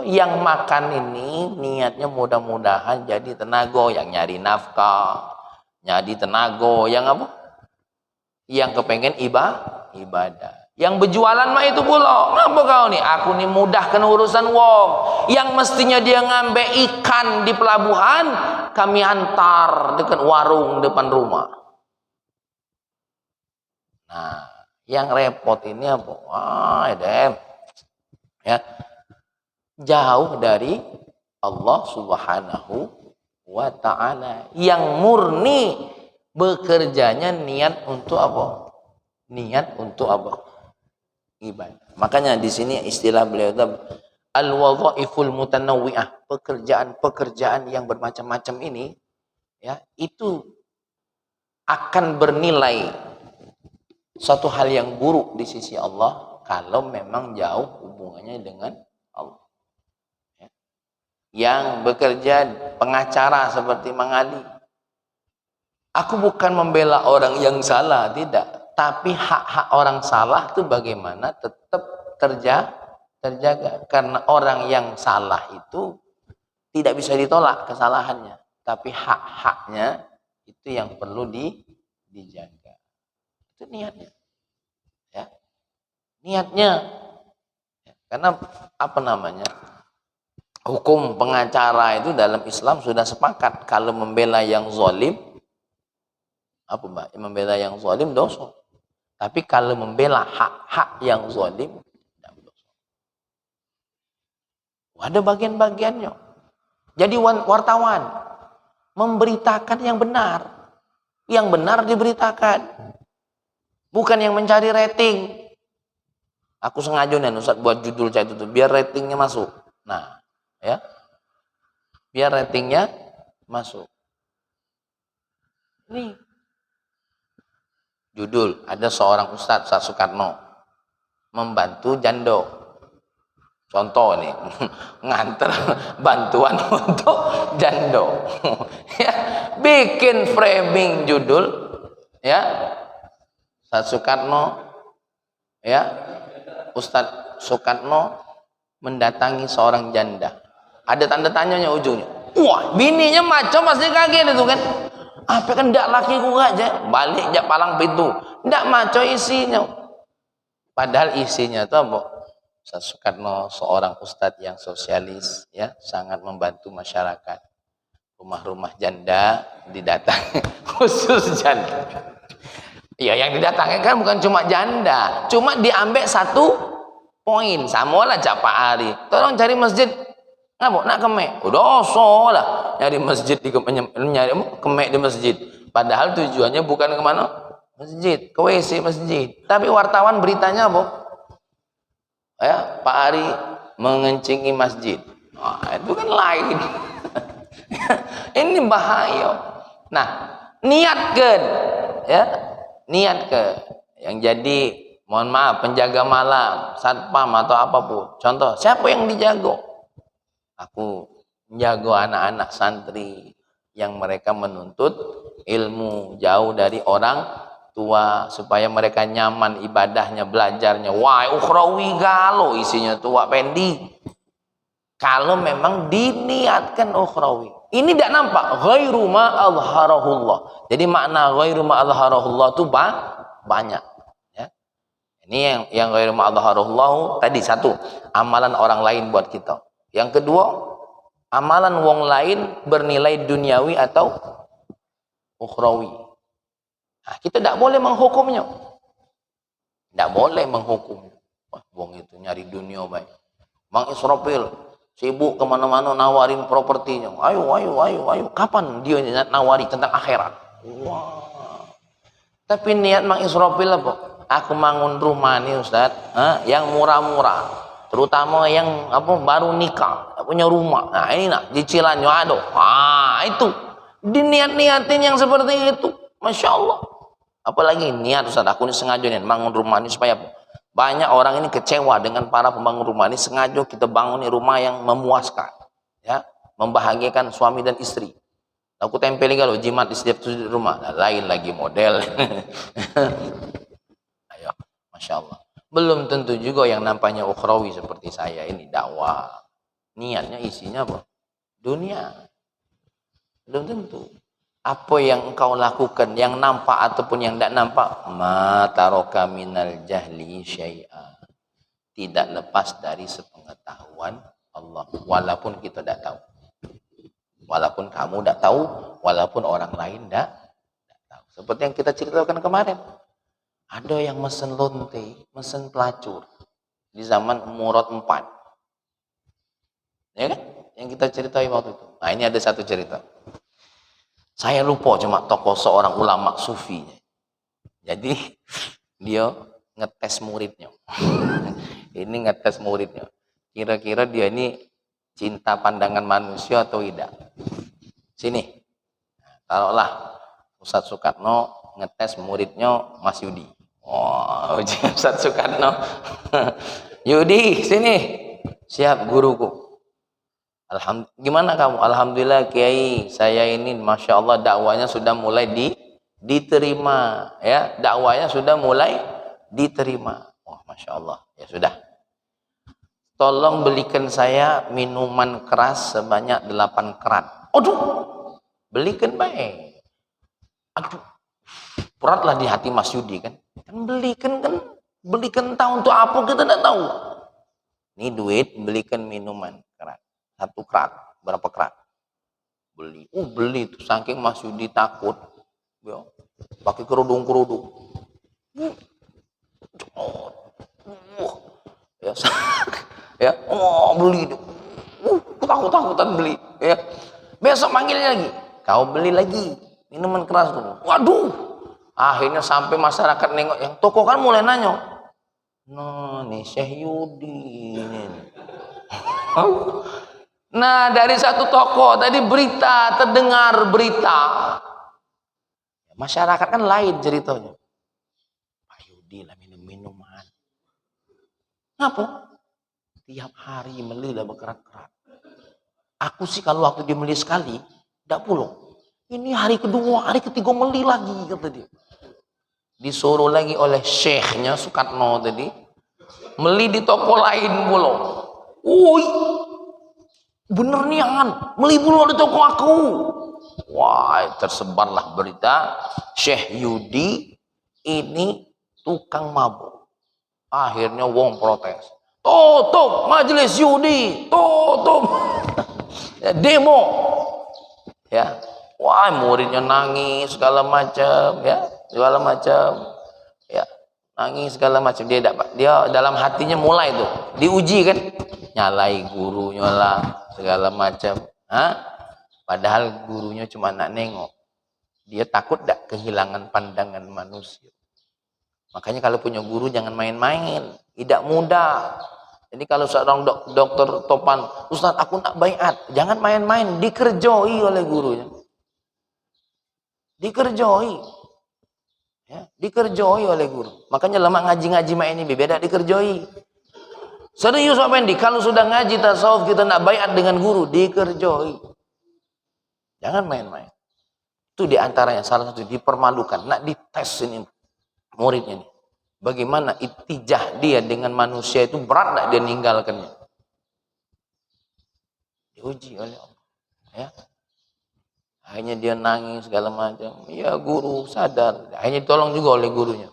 Yang makan ini niatnya mudah-mudahan jadi tenaga yang nyari nafkah. Nyari tenaga yang apa? Yang kepengen ibadah. Yang berjualan mah itu pula. Ngapa kau nih? Aku nih mudahkan urusan wong. Yang mestinya dia ngambil ikan di pelabuhan, kami antar dekat warung depan rumah. Nah, yang repot ini apa? Ya. Jauh dari Allah Subhanahu wa ta'ala, yang murni bekerjanya niat untuk apa? Niat untuk apa? Ibadah. Makanya di sini istilah beliau itu al-wadhaiful mutanawwi'ah, pekerjaan-pekerjaan yang bermacam-macam ini ya, itu akan bernilai suatu hal yang buruk di sisi Allah kalau memang jauh hubungannya dengan Allah. Yang bekerja pengacara seperti Mang Ali. Aku bukan membela orang yang salah, tidak. Tapi hak-hak orang salah itu bagaimana tetap terjaga. Karena orang yang salah itu tidak bisa ditolak kesalahannya. Tapi hak-haknya itu yang perlu dijaga. Itu niatnya. Ya. Niatnya. Ya. Karena apa namanya? Hukum pengacara itu dalam Islam sudah sepakat kalau membela yang zalim apa Mbak? Membela yang zalim dosa. Tapi kalau membela hak-hak yang zalim tidak dosa. Ada bagian-bagiannya. Jadi wartawan memberitakan yang benar. Yang benar diberitakan. Bukan yang mencari rating. Aku sengaja nih Ustaz buat judul saya itu biar ratingnya masuk. Nah, ya, biar ratingnya masuk. Nih judul, ada seorang Ustaz Soekarno membantu jando. Contoh nih, nganter bantuan untuk jando. Ya, bikin framing judul, ya, Ustaz Soekarno, ya, Ustaz Soekarno mendatangi seorang janda. Ada tanda tanyanya ujungnya. Wah, bininya macam pasti kaget itu kan. Apa kan ndak laki ku aja, balik jak palang pintu. Ndak maco isinya. Padahal isinya itu apa? Ustaz Soekarno seorang ustadz yang sosialis, ya, sangat membantu masyarakat. Rumah-rumah janda didatangi, khusus janda. Ya, yang didatangi kan bukan cuma janda, cuma diambil satu poin. Sama lah Cak Pak Ari. Tolong cari masjid. Ngapa? Nak kemek. Udah lah. Nyari masjid nyari kemek di masjid. Padahal tujuannya bukan kemana? Masjid, ke WC masjid. Tapi wartawan beritanya apa? ya Pak Ari mengencingi masjid. Nah, itu kan lain. Ini bahaya. Nah, niatkan ya, niatkan yang jadi mohon maaf penjaga malam, satpam atau apapun. Contoh, siapa yang dijago? Aku menjaga anak-anak santri yang mereka menuntut ilmu jauh dari orang tua supaya mereka nyaman ibadahnya, belajarnya. Wah, ukhrawi galo isinya tua pendi. Kalau memang diniatkan ukhrawi. Ini tidak nampak ghairu ma azharahullah. Jadi makna ghairu ma azharahullah itu banyak ya. Ini yang ghairu ma azharahullah tadi satu, amalan orang lain buat kita. Yang kedua, amalan wong lain bernilai duniawi atau ukhrawi. Nah, kita tidak boleh menghukumnya. Tidak boleh menghukum. Wah, wong itu nyari dunia baik. Bang Israfil sibuk kemana-mana nawarin propertinya. Ayo. Kapan dia nawari tentang akhirat? Wah. Tapi niat Bang Israfil apa? Aku bangun rumah nih Ustaz, yang murah-murah. Terutama yang baru nikah, punya rumah. Nah ini cicilannya ada. Itu diniat-niatin yang seperti itu, masya Allah. Apalagi niat Ustaz, aku ini sengaja nih bangun rumah ini supaya banyak orang ini kecewa dengan para pembangun rumah ini. Sengaja kita bangun rumah yang memuaskan, ya, membahagiakan suami dan istri. Aku tempelin kalau jimat di setiap sudut rumah. Nah, lain lagi model. Ayo, masya Allah. Belum tentu juga yang nampaknya ukhrawi seperti saya ini dakwah. Niatnya isinya apa? Dunia. Belum tentu. Apa yang engkau lakukan, yang nampak ataupun yang tidak nampak, ma taraka minal jahli syai'a. Tidak lepas dari sepengetahuan Allah. Walaupun kita tidak tahu. Walaupun kamu tidak tahu, walaupun orang lain tidak tahu. Seperti yang kita ceritakan kemarin. Ada yang mesen lonte, mesen pelacur di zaman Murad 4. Ya kan? Yang kita ceritai waktu itu. Nah, ini ada satu cerita. Saya lupa cuma tokoh seorang ulama sufi. Jadi dia ngetes muridnya. Ini ngetes muridnya. Kira-kira dia ini cinta pandangan manusia atau tidak? Sini. Taruhlah Ustadz Soekarno ngetes muridnya Mas Yudi. Oh, Ustadz Soekarno. Yudi, sini. Siap guruku. Gimana kamu? Alhamdulillah Kiai, saya ini masya Allah dakwanya sudah mulai diterima, ya, dakwanya sudah mulai diterima. Oh, masya Allah, ya sudah. Tolong belikan saya minuman keras sebanyak 8 kerat. Aduh, belikan baik. Aduh, beratlah di hati Mas Yudi kan. Belikan tahu untuk apa kita tidak tahu. Ini duit, belikan minuman keras. 1 kerat, berapa kerat? Beli. Beli itu saking Mas Yudi takut. Ya, pakai kerudung. Ya, ya, beli itu. Takut-takutan beli. Ya. Besok manggilnya lagi. Kau beli lagi minuman keras tuh. Waduh. Akhirnya sampai masyarakat nengok yang toko kan mulai nanya. Nah, nih Syekh Yudi. Nah, dari satu toko tadi terdengar berita. Masyarakat kan lain ceritanya. Pak Yudi lah minuman. Ngapa? Tiap hari beli lah berkerat-kerat. Aku sih kalau waktu dia beli sekali, tidak pulang. Ini hari kedua, hari ketiga beli lagi, kata dia. Disuruh lagi oleh syekhnya Soekarno tadi, beli di toko lain pulang. Bener nian, beli pulang di toko aku. Wah, tersebarlah berita Syekh Yudi ini tukang mabuk. Akhirnya wong protes. Tutup majelis Yudi, tutup. Ya, demo. Ya. Wah, muridnya nangis segala macam, ya. Segala macam. Ya, nangis segala macam. Dia dalam hatinya mulai tuh diuji kan. Nyalai gurunya lah, segala macam. Padahal gurunya cuma nak nengok. Dia takut tak kehilangan pandangan manusia. Makanya kalau punya guru jangan main-main. Tidak mudah. Jadi kalau seorang dokter topan, Ustaz aku nak baiat, jangan main-main, dikerjoi oleh gurunya. Dikerjoi. Ya, dikerjoi oleh guru. Makanya lama ngaji-ngaji mak ini beda dikerjoi. Serius apa ini? Kalau sudah ngaji tasawuf kita nak baiat dengan guru, dikerjoi. Jangan main-main. Itu diantaranya salah satu dipermalukan, nak dites ini muridnya ini. Bagaimana ittijah dia dengan manusia itu berat tak dia ninggalkannya. Diuji oleh Allah. Ya. Akhirnya dia nangis segala macam. Ya guru sadar. Akhirnya tolong juga oleh gurunya.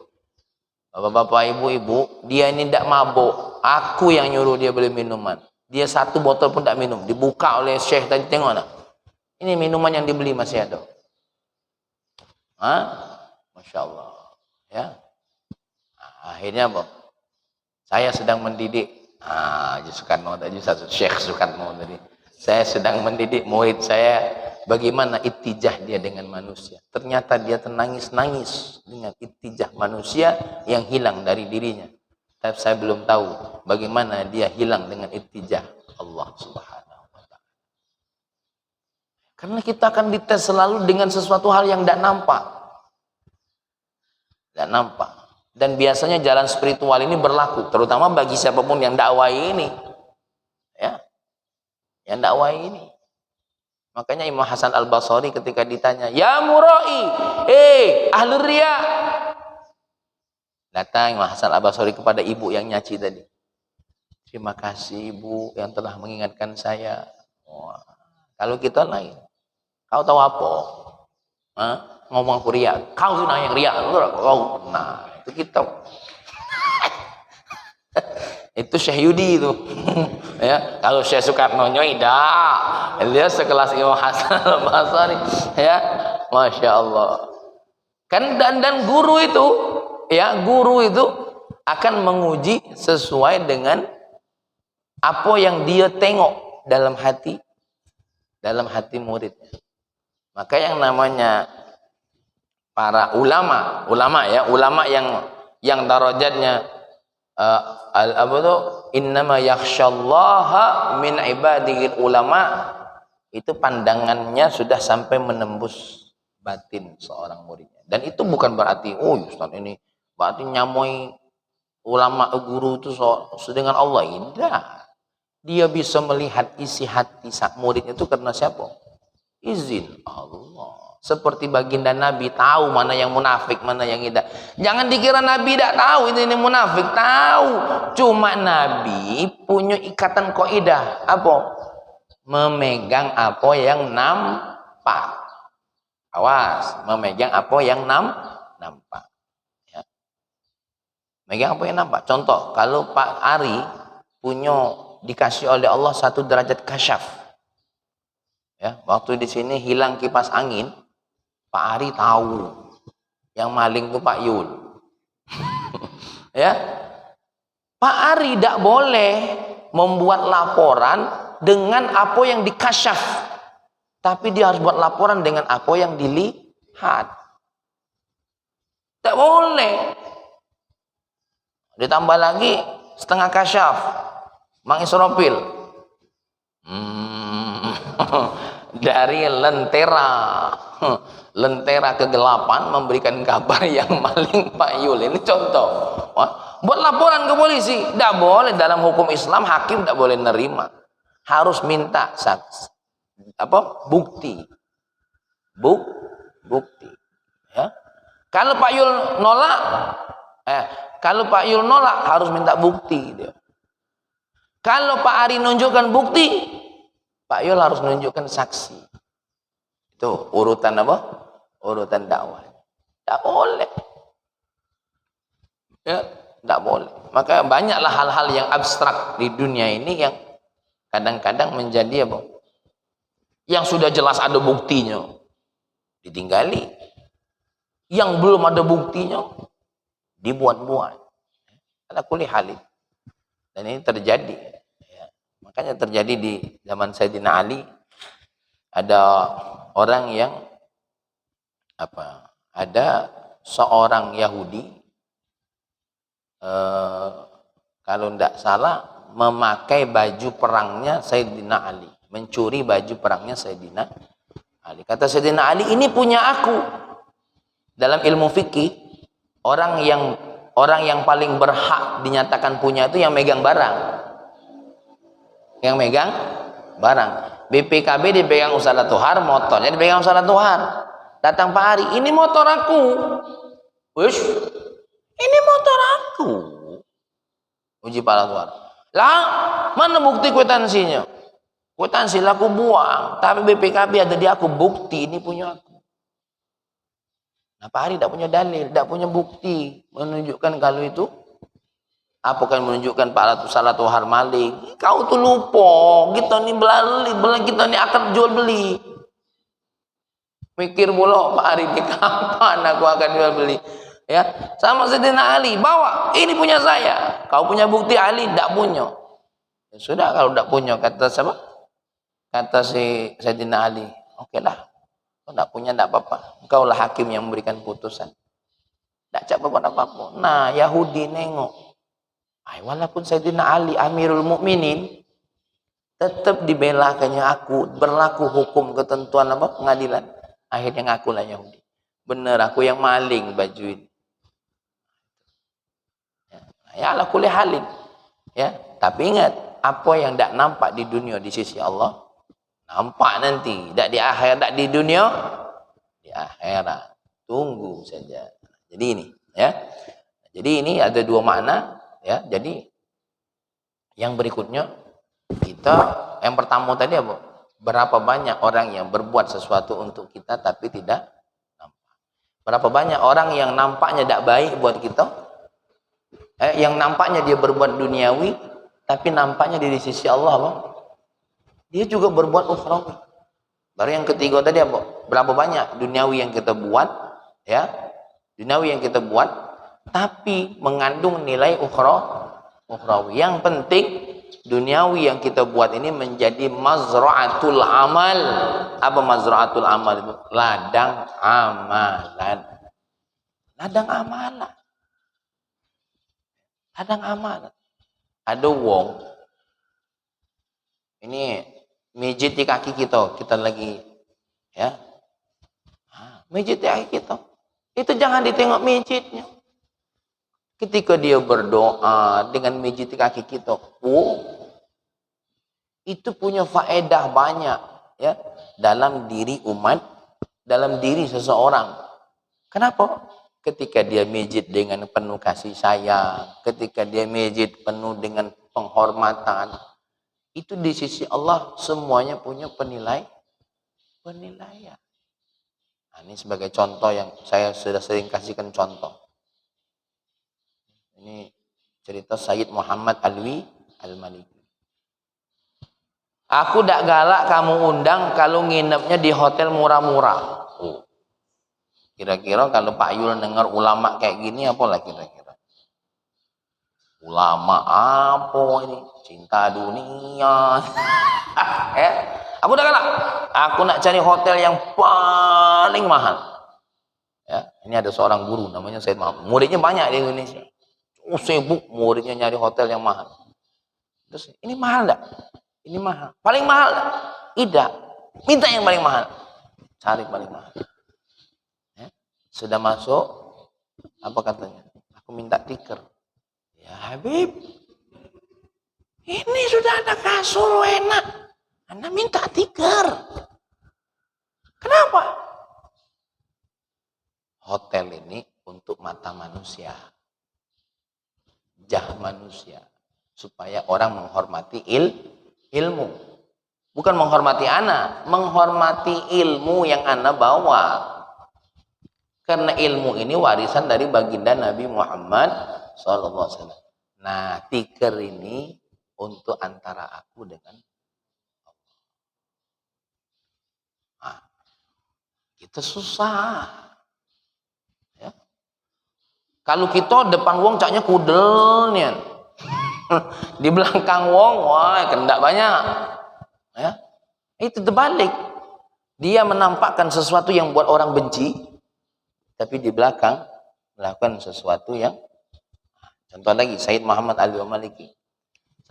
Bapak-bapak, ibu-ibu, dia ini tidak mabuk. Aku yang nyuruh dia beli minuman. Dia satu botol pun tidak minum. Dibuka oleh syekh tadi, tengok nak. Ini minuman yang dibeli masih ada. Hah? Masya Allah. Ya. Nah, akhirnya apa? Saya sedang mendidik. Soekarno tadi, satu Syekh Soekarno tadi. Saya sedang mendidik murid saya bagaimana ittijah dia dengan manusia. Ternyata dia ternangis-nangis dengan ittijah manusia yang hilang dari dirinya. Tapi saya belum tahu bagaimana dia hilang dengan ittijah Allah Subhanahu wa ta'ala. Karena kita akan dites selalu dengan sesuatu hal yang tidak nampak. Tidak nampak. Dan biasanya jalan spiritual ini berlaku, terutama bagi siapapun yang dakwai ini. Ya. Yang dakwai ini. Makanya Imam Hasan Al-Basri ketika ditanya, "Ya murai, ahli riya." Datang Imam Hasan Al-Basri kepada ibu yang nyaci tadi. "Terima kasih ibu yang telah mengingatkan saya." Wah, kalau kita lain, kau tahu apa? Ngomong aku riya. Kau itu yang riya. Kau, nah itu kita. Itu Syekh Yudi itu. Ya, kalau Syekh Soekarno tidak, dia sekelas Imam Hasan Al-Basri. Ya, Masya Allah. Kan dan guru itu, ya guru itu akan menguji sesuai dengan apa yang dia tengok dalam hati muridnya. Maka yang namanya para ulama yang darajatnya innama yakhsyallaha min ibadihil ulama, itu pandangannya sudah sampai menembus batin seorang muridnya. Dan itu bukan berarti Ustaz ini berarti nyamoi ulama guru itu dengan Allah. Tidak. Dia bisa melihat isi hati muridnya itu karena siapa? Izin Allah. Seperti baginda Nabi tahu mana yang munafik, mana yang tidak. Jangan dikira Nabi tidak tahu ini munafik, tahu. Cuma Nabi punya ikatan kaidah apa? Memegang apa yang nampak. Awas, memegang apa yang nampak. Ya. Memegang apa yang nampak. Contoh, kalau Pak Ari punya dikasih oleh Allah satu derajat kasyaf. Ya, waktu di sini hilang kipas angin, Pak Ari tahu yang maling itu Pak Yul. Ya, Pak Ari tidak boleh membuat laporan dengan apa yang dikasyaf, tapi dia harus buat laporan dengan apa yang dilihat. Tidak boleh. Ditambah lagi setengah kasyaf, Mang Isropil. Dari lentera kegelapan memberikan kabar yang maling Pak Yul. Ini contoh. Buat laporan ke polisi. Tidak boleh, dalam hukum Islam hakim tidak boleh nerima. Harus minta bukti. Bukti. Ya. Kalau Pak Yul nolak, harus minta bukti dia. Kalau Pak Ari nunjukkan bukti, Pak Yul harus menunjukkan saksi. Itu urutan apa? Urutan dakwah. Tidak boleh. Ya, tidak boleh. Maka banyaklah hal-hal yang abstrak di dunia ini yang kadang-kadang menjadi apa? Yang sudah jelas ada buktinya, ditinggali. Yang belum ada buktinya, dibuat-buat. Ala kulli halin. Dan ini terjadi. Makanya terjadi di zaman Sayyidina Ali, ada orang yang ada seorang Yahudi, kalau tidak salah memakai baju perangnya Sayyidina Ali, mencuri baju perangnya Sayyidina Ali. Kata Sayyidina Ali, ini punya aku. Dalam ilmu fikih, orang yang paling berhak dinyatakan punya itu yang megang barang. Yang megang barang. BPKB dipegang Ustaz Tuhar, motornya dipegang Ustaz Tuhar. Datang Pak Ari, ini motor aku. Wush, ini motor aku. Uji Pak Tuhar. Lah, mana bukti kwitansinya? Kwitansi aku buang, tapi BPKB ada di aku, bukti ini punya aku. Nah, Pak Ari tidak punya dalil, tidak punya bukti menunjukkan kalau itu. Apa kan menunjukkan Pak Salah Tuhar maling? Kau tuh lupa, kita nih beli, kita nih akan jual beli. Mikir pula Pak Ari, ini kapan aku akan jual beli? Ya, sama Sayyidina Ali, bawa, ini punya saya. Kau punya bukti, Ali tidak punya. Ya sudah, kalau tidak punya, kata siapa? Kata si Sayyidina Ali, oke lah, kau tidak punya tidak apa-apa. Engkau lah hakim yang memberikan putusan. Tidak cak apa-apa. Nah, Yahudi nengok. Walaupun Sayyidina Ali Amirul Mukminin, tetap dibelakannya aku, berlaku hukum ketentuan apa pengadilan. Akhirnya ngakulah Yahudi. Benar aku yang maling baju ini. Ya ala kulli halin. Ya, tapi ingat, apa yang tidak nampak di dunia di sisi Allah, nampak nanti. Tidak di akhirat, tidak di dunia, di akhirat. Tunggu saja. Jadi ini, ya. Jadi ini ada dua makna. Ya, jadi yang berikutnya kita yang pertama tadi apa? Berapa banyak orang yang berbuat sesuatu untuk kita tapi tidak nampak. Berapa banyak orang yang nampaknya tidak baik buat kita, yang nampaknya dia berbuat duniawi tapi nampaknya di sisi Allah apa? Dia juga berbuat ukhrawi. Baru yang ketiga tadi apa? Berapa banyak duniawi yang kita buat, ya? Duniawi yang kita buat tapi mengandung nilai ukhrawi. Yang penting duniawi yang kita buat ini menjadi mazra'atul amal. Apa mazra'atul amal itu? Ladang amalan. Ladang amalan. Ladang amalan. Ada wong ini mijit di kaki kita lagi, ya. Mijit di kaki kita. Itu jangan ditengok mijitnya. Ketika dia berdoa dengan mijit kaki kita, itu punya faedah banyak, ya, dalam diri umat, dalam diri seseorang. Kenapa? Ketika dia mijit dengan penuh kasih sayang, ketika dia mijit penuh dengan penghormatan, itu di sisi Allah semuanya punya penilaian. Nah, ini sebagai contoh yang saya sudah sering kasihkan contoh. Ini cerita Sayyid Muhammad Alwi Al-Maliki. Aku tidak galak kamu undang kalau nginepnya di hotel murah-murah. Kira-kira kalau Pak Yul dengar ulama kayak gini, apalah kira-kira? Ulama apa ini? Cinta dunia. Aku tidak galak. Aku nak cari hotel yang paling mahal. Ya, ini ada seorang guru namanya Sayyid Muhammad. Muridnya banyak di Indonesia. Sibuk muridnya nyari hotel yang mahal. Terus ini mahal enggak? Ini mahal. Paling mahal enggak? Tidak. Minta yang paling mahal. Cari paling mahal. Ya. Sudah masuk, apa katanya? Aku minta tikar. Ya Habib, ini sudah ada kasur enak. Anda minta tikar. Kenapa? Hotel ini untuk mata manusia. Manusia supaya orang menghormati ilmu, bukan menghormati anak, menghormati ilmu yang anak bawa, karena ilmu ini warisan dari baginda Nabi Muhammad SAW. Nah, tikar ini untuk antara aku dengan Allah. Nah, kita susah. Kalau kita depan wong caknya kudel nih. Di belakang wong, wah kendak banyak. Ya. Itu terbalik. Dia menampakkan sesuatu yang buat orang benci, tapi di belakang melakukan sesuatu yang. Contoh lagi, Sayyid Muhammad Al-Maliki.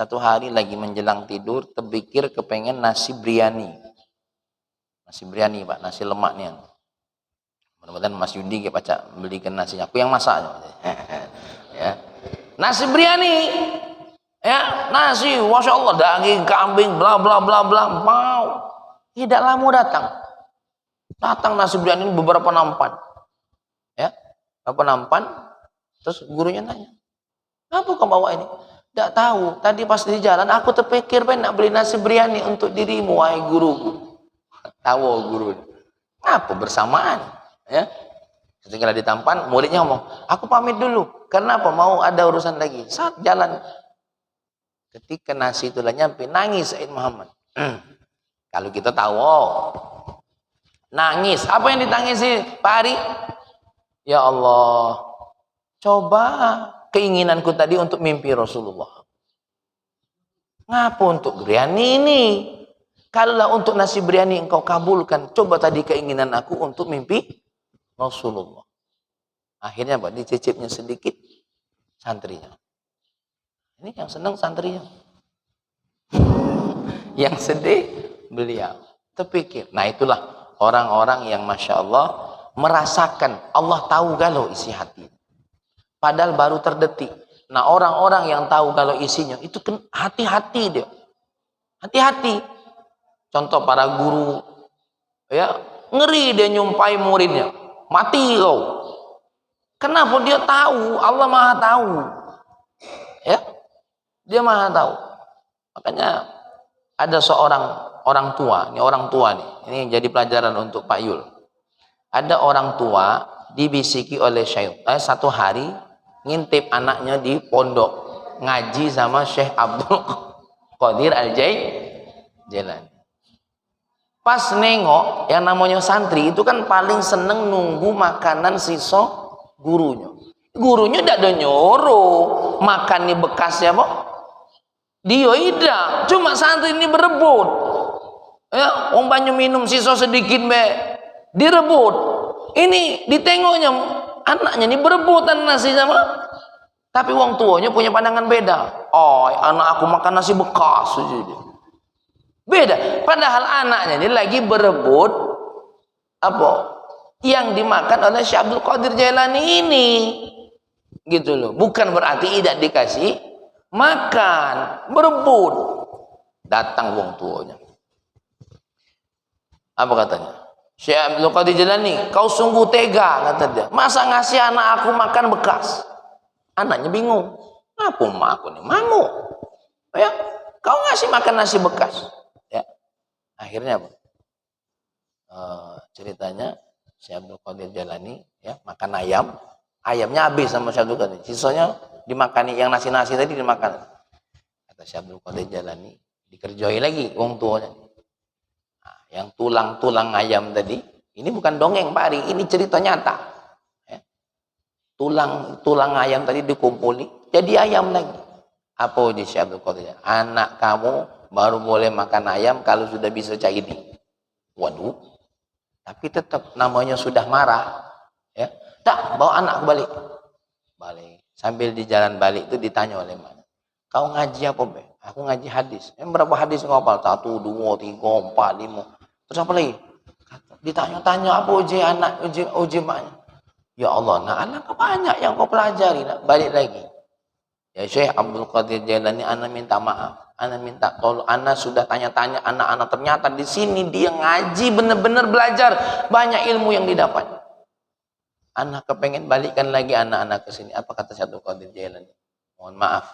Satu hari lagi menjelang tidur, terpikir kepengen nasi biryani. Nasi biryani, Pak, nasi lemak nih. Mudah-mudahan Mas Yudi kayak baca belikan nasinya. Aku yang masak. Ya. Nasi biryani. Ya, nasi, Masya Allah, daging kambing, bla bla bla bla. Mau. Tidak lama datang. Datang nasi biryani ini beberapa nampan. Ya, beberapa nampan. Terus gurunya nanya, apa kau bawa ini? Tidak tahu. Tadi pas di jalan aku terpikir nak beli nasi biryani untuk dirimu, wahai guruku. Tahu guru. Apa bersamaan? Ya. Ketika ditampan, muridnya ngomong, aku pamit dulu. Kenapa? Mau ada urusan lagi. Saat jalan. Ketika nasi itulah nyampe, nangis Said Muhammad. Kalau kita tahu, nangis. Apa yang ditangisi Pak Ari? Ya Allah, coba keinginanku tadi untuk mimpi Rasulullah. Ngapa untuk biryani ini? Kalaulah untuk nasi biryani engkau kabulkan, coba tadi keinginan aku untuk mimpi Rasulullah. Akhirnya Pak, dicicipnya sedikit santrinya. Ini yang senang santrinya. Yang sedih beliau. Terpikir. Nah itulah orang-orang yang Masya Allah merasakan Allah tahu galau isi hati. Padahal baru terdetik. Nah orang-orang yang tahu galau isinya itu hati-hati dia. Hati-hati. Contoh para guru, ya ngeri dia nyumpai muridnya. Mati kau. Kenapa? Dia tahu. Allah Maha tahu. Ya. Dia Maha tahu. Makanya ada seorang orang tua, ini jadi pelajaran untuk Pak Yul. Ada orang tua dibisiki oleh syaitan. Satu hari ngintip anaknya di pondok ngaji sama Syekh Abdul Qadir Al-Jailani. Pas nengok yang namanya santri itu kan paling seneng nunggu makanan sisa gurunya. Gurunya tidak ada nyuruh makan nih bekasnya, Pak. Dia tidak, cuma santri ini berebut. Ya, om banyu minum sisa sedikit be, direbut. Ini ditengoknya anaknya ini berebutan nasi sama. Tapi wong tuanya punya pandangan beda. Oh, anak aku makan nasi bekas. Beda. Padahal anaknya ini lagi berebut apa? Yang dimakan oleh Syekh Abdul Qadir Jailani ini. Gitu loh. Bukan berarti tidak dikasih makan, berebut. Datang wong tuanya. Apa katanya? Syekh Abdul Qadir Jailani, kau sungguh tega, kata dia. Masa ngasih anak aku makan bekas? Anaknya bingung. Apa mak aku nih? Mamu. Ya, kau ngasih makan nasi bekas. Ya. Akhirnya apa? Ceritanya Syekh Abdul Qadir Jailani ya, makan ayam. Ayamnya habis sama Syekh Abdul Qadir. Sisanya dimakani, yang nasi-nasi tadi dimakan. Kata Syekh Abdul Qadir Jailani, dikerjoi lagi wong tuanya. Nah, yang tulang-tulang ayam tadi, ini bukan dongeng Pak Ari, ini cerita nyata. Ya. Tulang ayam tadi dikumpuli, jadi ayam lagi. Apa di Syekh Abdul Qadir? Anak kamu baru boleh makan ayam kalau sudah bisa cairi. Waduh. Tapi tetap namanya sudah marah. Ya. Tak, bawa anakku balik. Balik. Sambil di jalan balik itu ditanya oleh mana? Kau ngaji apa, Be? Aku ngaji hadis. Berapa hadis kau hafal? 1, 2, 3, 4, 5. Terus apa lagi? Ditanya-tanya apa uji anak, uji maknya. Ya Allah, nah anak banyak yang kau pelajari. Nak. Balik lagi. Ya Syekh Abdul Qadir Jailani, ana minta maaf. Ana minta tolong. Ana sudah tanya-tanya anak-anak. Ternyata di sini dia ngaji benar-benar belajar. Banyak ilmu yang didapat. Anak kepengen balikkan lagi anak-anak ke sini. Apa kata Syekh Abdul Qadir Jailani? Mohon maaf.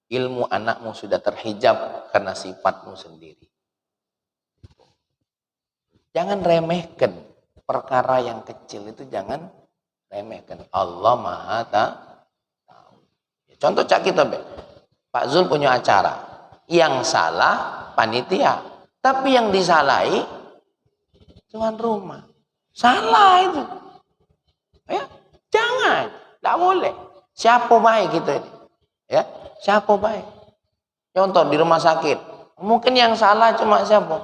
Ilmu anakmu sudah terhijab karena sifatmu sendiri. Jangan remehkan perkara yang kecil itu, jangan remehkan. Allah Maha tahu. Contoh cak kita, Be. Pak Zul punya acara. Yang salah panitia, tapi yang disalahi tuan rumah. Salah itu. Ya, jangan, tidak boleh. Siapa baik kita ini? Ya, siapa baik? Contoh di rumah sakit, mungkin yang salah cuma siapa?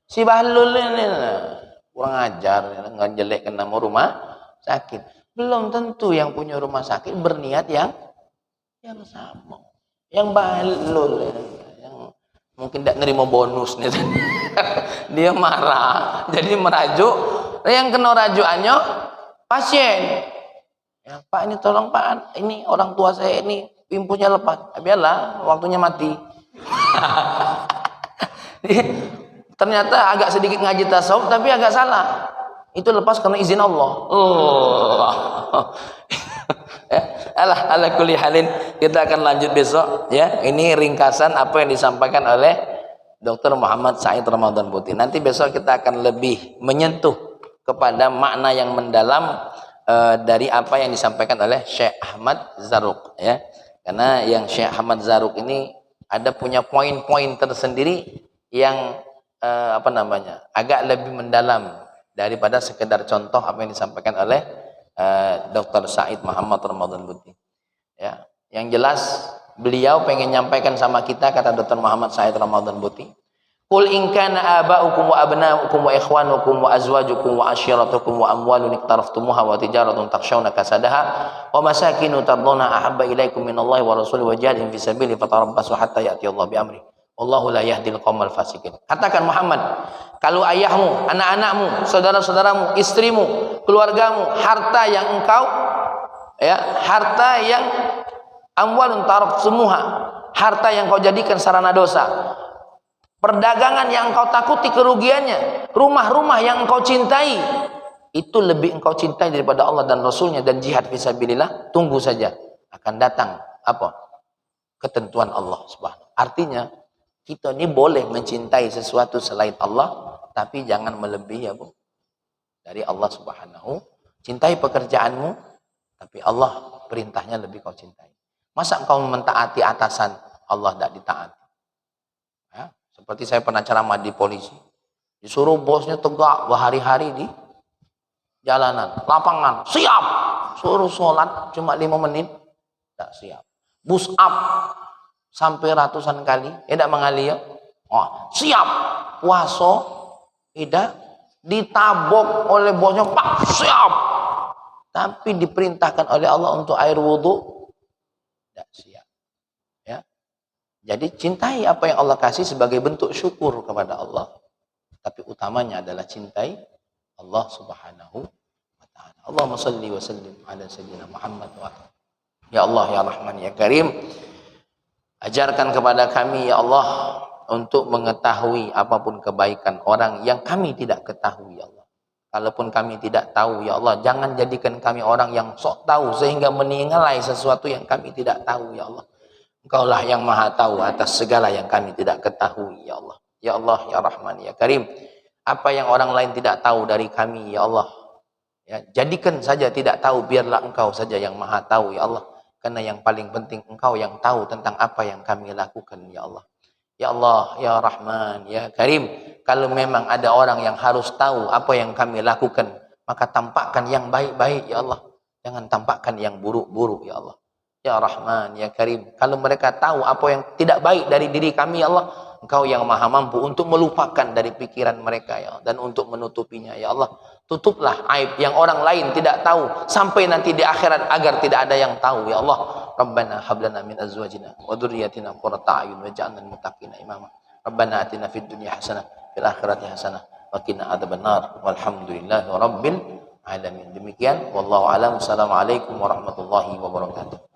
Si Bahlul ini, kurang ajar, ngejelekkan nama rumah sakit. Belum tentu yang punya rumah sakit berniat yang sama. yang balul, yang mungkin tidak nerima bonus nih. Dia marah, jadi merajuk. Yang kena rajukannya pasien. Ya, Pak ini tolong Pak, ini orang tua saya ini pimpusnya lepas. Biarlah, waktunya mati. Ternyata agak sedikit ngaji tasawuf tapi agak salah. Itu lepas karena izin Allah. Ya, ala kulli halin, kita akan lanjut besok ya. Ini ringkasan apa yang disampaikan oleh Dr. Muhammad Said Ramadan Putih. Nanti besok kita akan lebih menyentuh kepada makna yang mendalam dari apa yang disampaikan oleh Syekh Ahmad Zarruq ya. Karena yang Syekh Ahmad Zarruq ini ada punya poin-poin tersendiri yang agak lebih mendalam daripada sekedar contoh apa yang disampaikan oleh Dr. Said Muhammad Ramadan Putih. Ya, yang jelas beliau pengen nyampaikan sama kita, kata Dr. Muhammad Said Ramadan Putih, qul in kana aba'ukum wa abna'ukum wa ikhwanukum wa azwajukum wa ashiratukum wa amwalun iqtaraftumuha wa tijaratun takshawna kasadaha wa masakinu tardawna ahabba ilaikum minallahi wa rasulihi wa jihadin fi sabilihi fatarabbasu hatta ya'ti Allah bi amri wallahu la yahdil qaumal fasikin. Katakan Muhammad, kalau ayahmu, anak-anakmu, saudara-saudaramu, istrimu, keluargamu, harta yang engkau harta yang amwalun taraftumuha, harta yang kau jadikan sarana dosa, perdagangan yang engkau takuti kerugiannya, rumah-rumah yang engkau cintai, itu lebih engkau cintai daripada Allah dan Rasulnya dan jihad fisabilillah, tunggu saja akan datang ketentuan Allah Subhanahu. Artinya kita ini boleh mencintai sesuatu selain Allah, tapi jangan melebihi dari Allah Subhanahu. Cintai pekerjaanmu, tapi Allah perintahnya lebih kau cintai. Masa engkau mentaati atasan, Allah tidak ditaati? Ya, seperti saya pernah ceramah di polisi, disuruh bosnya tegak berhari-hari di jalanan, lapangan, siap. Suruh sholat cuma 5 menit, tidak siap. Push up sampai ratusan kali, tidak mengalir. Siap. Puasa, tidak ditabok oleh bosnya, Pak, siap. Tapi diperintahkan oleh Allah untuk air wudhu, tidak siap. Ya. Jadi cintai apa yang Allah kasih sebagai bentuk syukur kepada Allah. Tapi utamanya adalah cintai Allah Subhanahu wa ta'ala. Allahumma salli wa sallim ala sayyidina Muhammad wa ala. Ya Allah, ya Rahman, ya Karim, ajarkan kepada kami ya Allah untuk mengetahui apapun kebaikan orang yang kami tidak ketahui ya Allah. Kalaupun kami tidak tahu ya Allah, jangan jadikan kami orang yang sok tahu sehingga menilai sesuatu yang kami tidak tahu ya Allah. Engkaulah yang maha tahu atas segala yang kami tidak ketahui ya Allah. Ya Allah, ya Rahman, ya Karim, apa yang orang lain tidak tahu dari kami ya Allah, ya, jadikan saja tidak tahu, biarlah engkau saja yang maha tahu ya Allah. Karena yang paling penting engkau yang tahu tentang apa yang kami lakukan ya Allah. Ya Allah, ya Rahman, ya Karim, kalau memang ada orang yang harus tahu apa yang kami lakukan, maka tampakkan yang baik-baik ya Allah. Jangan tampakkan yang buruk-buruk ya Allah. Ya Rahman, ya Karim, kalau mereka tahu apa yang tidak baik dari diri kami ya Allah, engkau yang maha mampu untuk melupakan dari pikiran mereka ya Allah, dan untuk menutupinya ya Allah. Tutuplah aib yang orang lain tidak tahu sampai nanti di akhirat agar tidak ada yang tahu ya Allah. Rabbana hab lana min azwajina wa dhurriyyatina qurrata a'yun waj'alna lil muttaqina imama. Rabbana atina fid dunya hasanah fil akhirati hasanah wa qina adzabannar. Walhamdulillahi rabbil alamin. Demikian wallahu alam. Assalamualaikum warahmatullahi wabarakatuh.